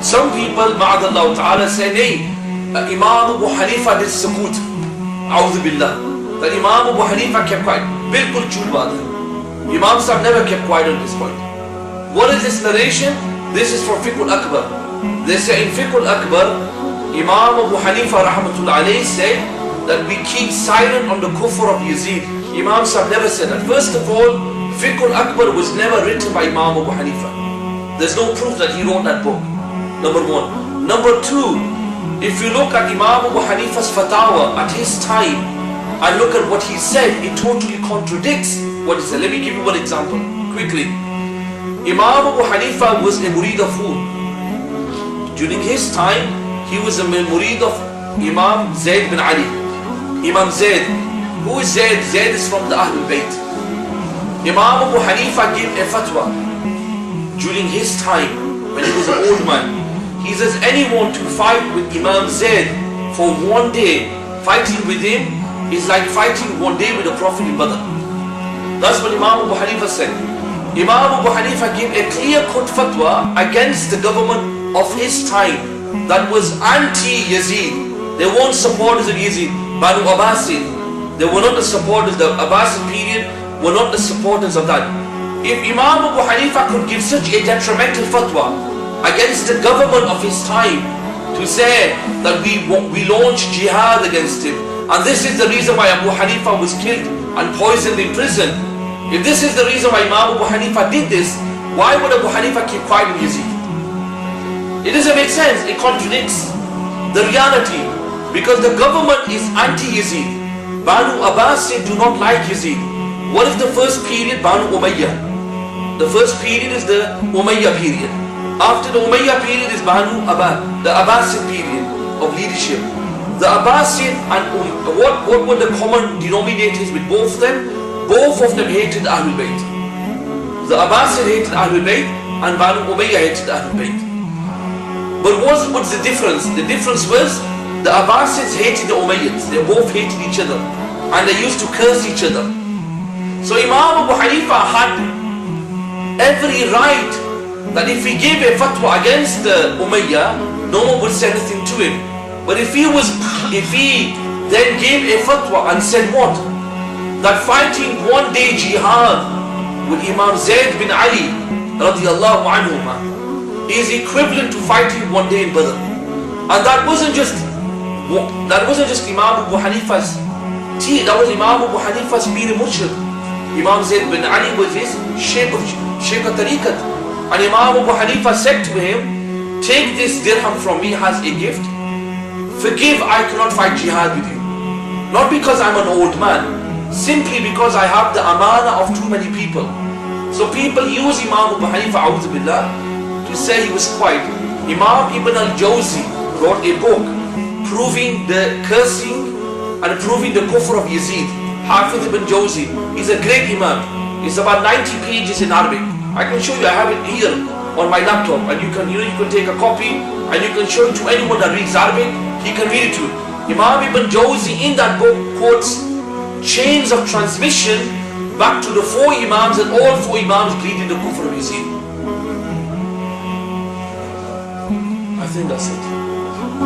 Some people, ma'adallahu ta'ala, say, hey, Imam Abu Hanifa did sukut. A'udhu billah. That Imam Abu Hanifa kept quiet. Bilkul chut baat hai. Imam Sahib never kept quiet on this point. What is this narration? This is for Fiqh al-Akbar. They say in Fiqh al-Akbar, Imam Abu Hanifa Rahmatullah alayhi said that we keep silent on the kufr of Yazid. Imam Sahib never said that. First of all, Fiqh al-Akbar was never written by Imam Abu Hanifa. There's no proof that he wrote that book. Number one. Number two, if you look at Imam Abu Hanifa's fatwa at his time and look at what he said, it totally contradicts what he said. Let me give you one example quickly. Imam Abu Hanifa was a murid of who? During his time, he was a murid of Imam Zayd bin Ali. Imam Zayd. Who is Zayd? Zayd is from the Ahlul Bayt. Imam Abu Hanifa gave a fatwa during his time when he was an old man. He says anyone to fight with Imam Zayd for one day, fighting with him is like fighting one day with the Prophet in Badr. That's what Imam Abu Hanifa said. Imam Abu Hanifa gave a clear-cut fatwa against the government of his time that was anti-Yazid. They weren't supporters of Yazid. Banu Abbasid, they were not the supporters. The Abbasid period were not the supporters of that. If Imam Abu Hanifa could give such a detrimental fatwa against the government of his time, to say that we launched jihad against him, and this is the reason why Abu Hanifa was killed and poisoned in prison. If this is the reason why Imam Abu Hanifa did this, why would Abu Hanifa keep quiet on Yazid? It doesn't make sense. It contradicts the reality, because the government is anti-Yazid. Banu Abbasid do not like Yazid. What is the first period? Banu Umayyah. The first period is the Umayyah period. After the Umayyah period is Banu Abbas, the Abbasid period of leadership. The Abbasid and what were the common denominators with both of them? Both of them hated Ahlul Bayt. The Abbasid hated Ahlul Bayt and Banu Umayyah hated Ahlul Bayt. But what's the difference? The difference was the Abbasids hated the Umayyads. They both hated each other. And they used to curse each other. So Imam Abu Hanifa had every right that if he gave a fatwa against the Umayyah, no one would say anything to him. But if he then gave a fatwa and said what? That fighting one day jihad with Imam Zayd bin Ali radiyallaho anhu is equivalent to fighting one day in Badr. And that wasn't just Imam Abu Hanifa's tea, that was Imam Abu Hanifa's Mir Murshid. Imam Zayd bin Ali was his Shaykh of Tariqat. And Imam Abu Hanifa said to him, take this dirham from me as a gift. Forgive, I cannot fight jihad with you. Not because I'm an old man, simply because I have the amana of too many people. So people use Imam Abu Hanifa, a'udhu billah, to say he was quiet. Imam Ibn al-Jawzi wrote a book proving the cursing and proving the kufr of Yazid. Hafiz Ibn Jawzi is a great Imam. It's about 90 pages in Arabic. I can show you, I have it here on my laptop, and you can take a copy and you can show it to anyone that reads Arabic. he can read it to you. Imam Ibn Jawzi in that book quotes chains of transmission back to the 4 Imams, and all 4 Imams agreed in the Kufa museum. I think that's it.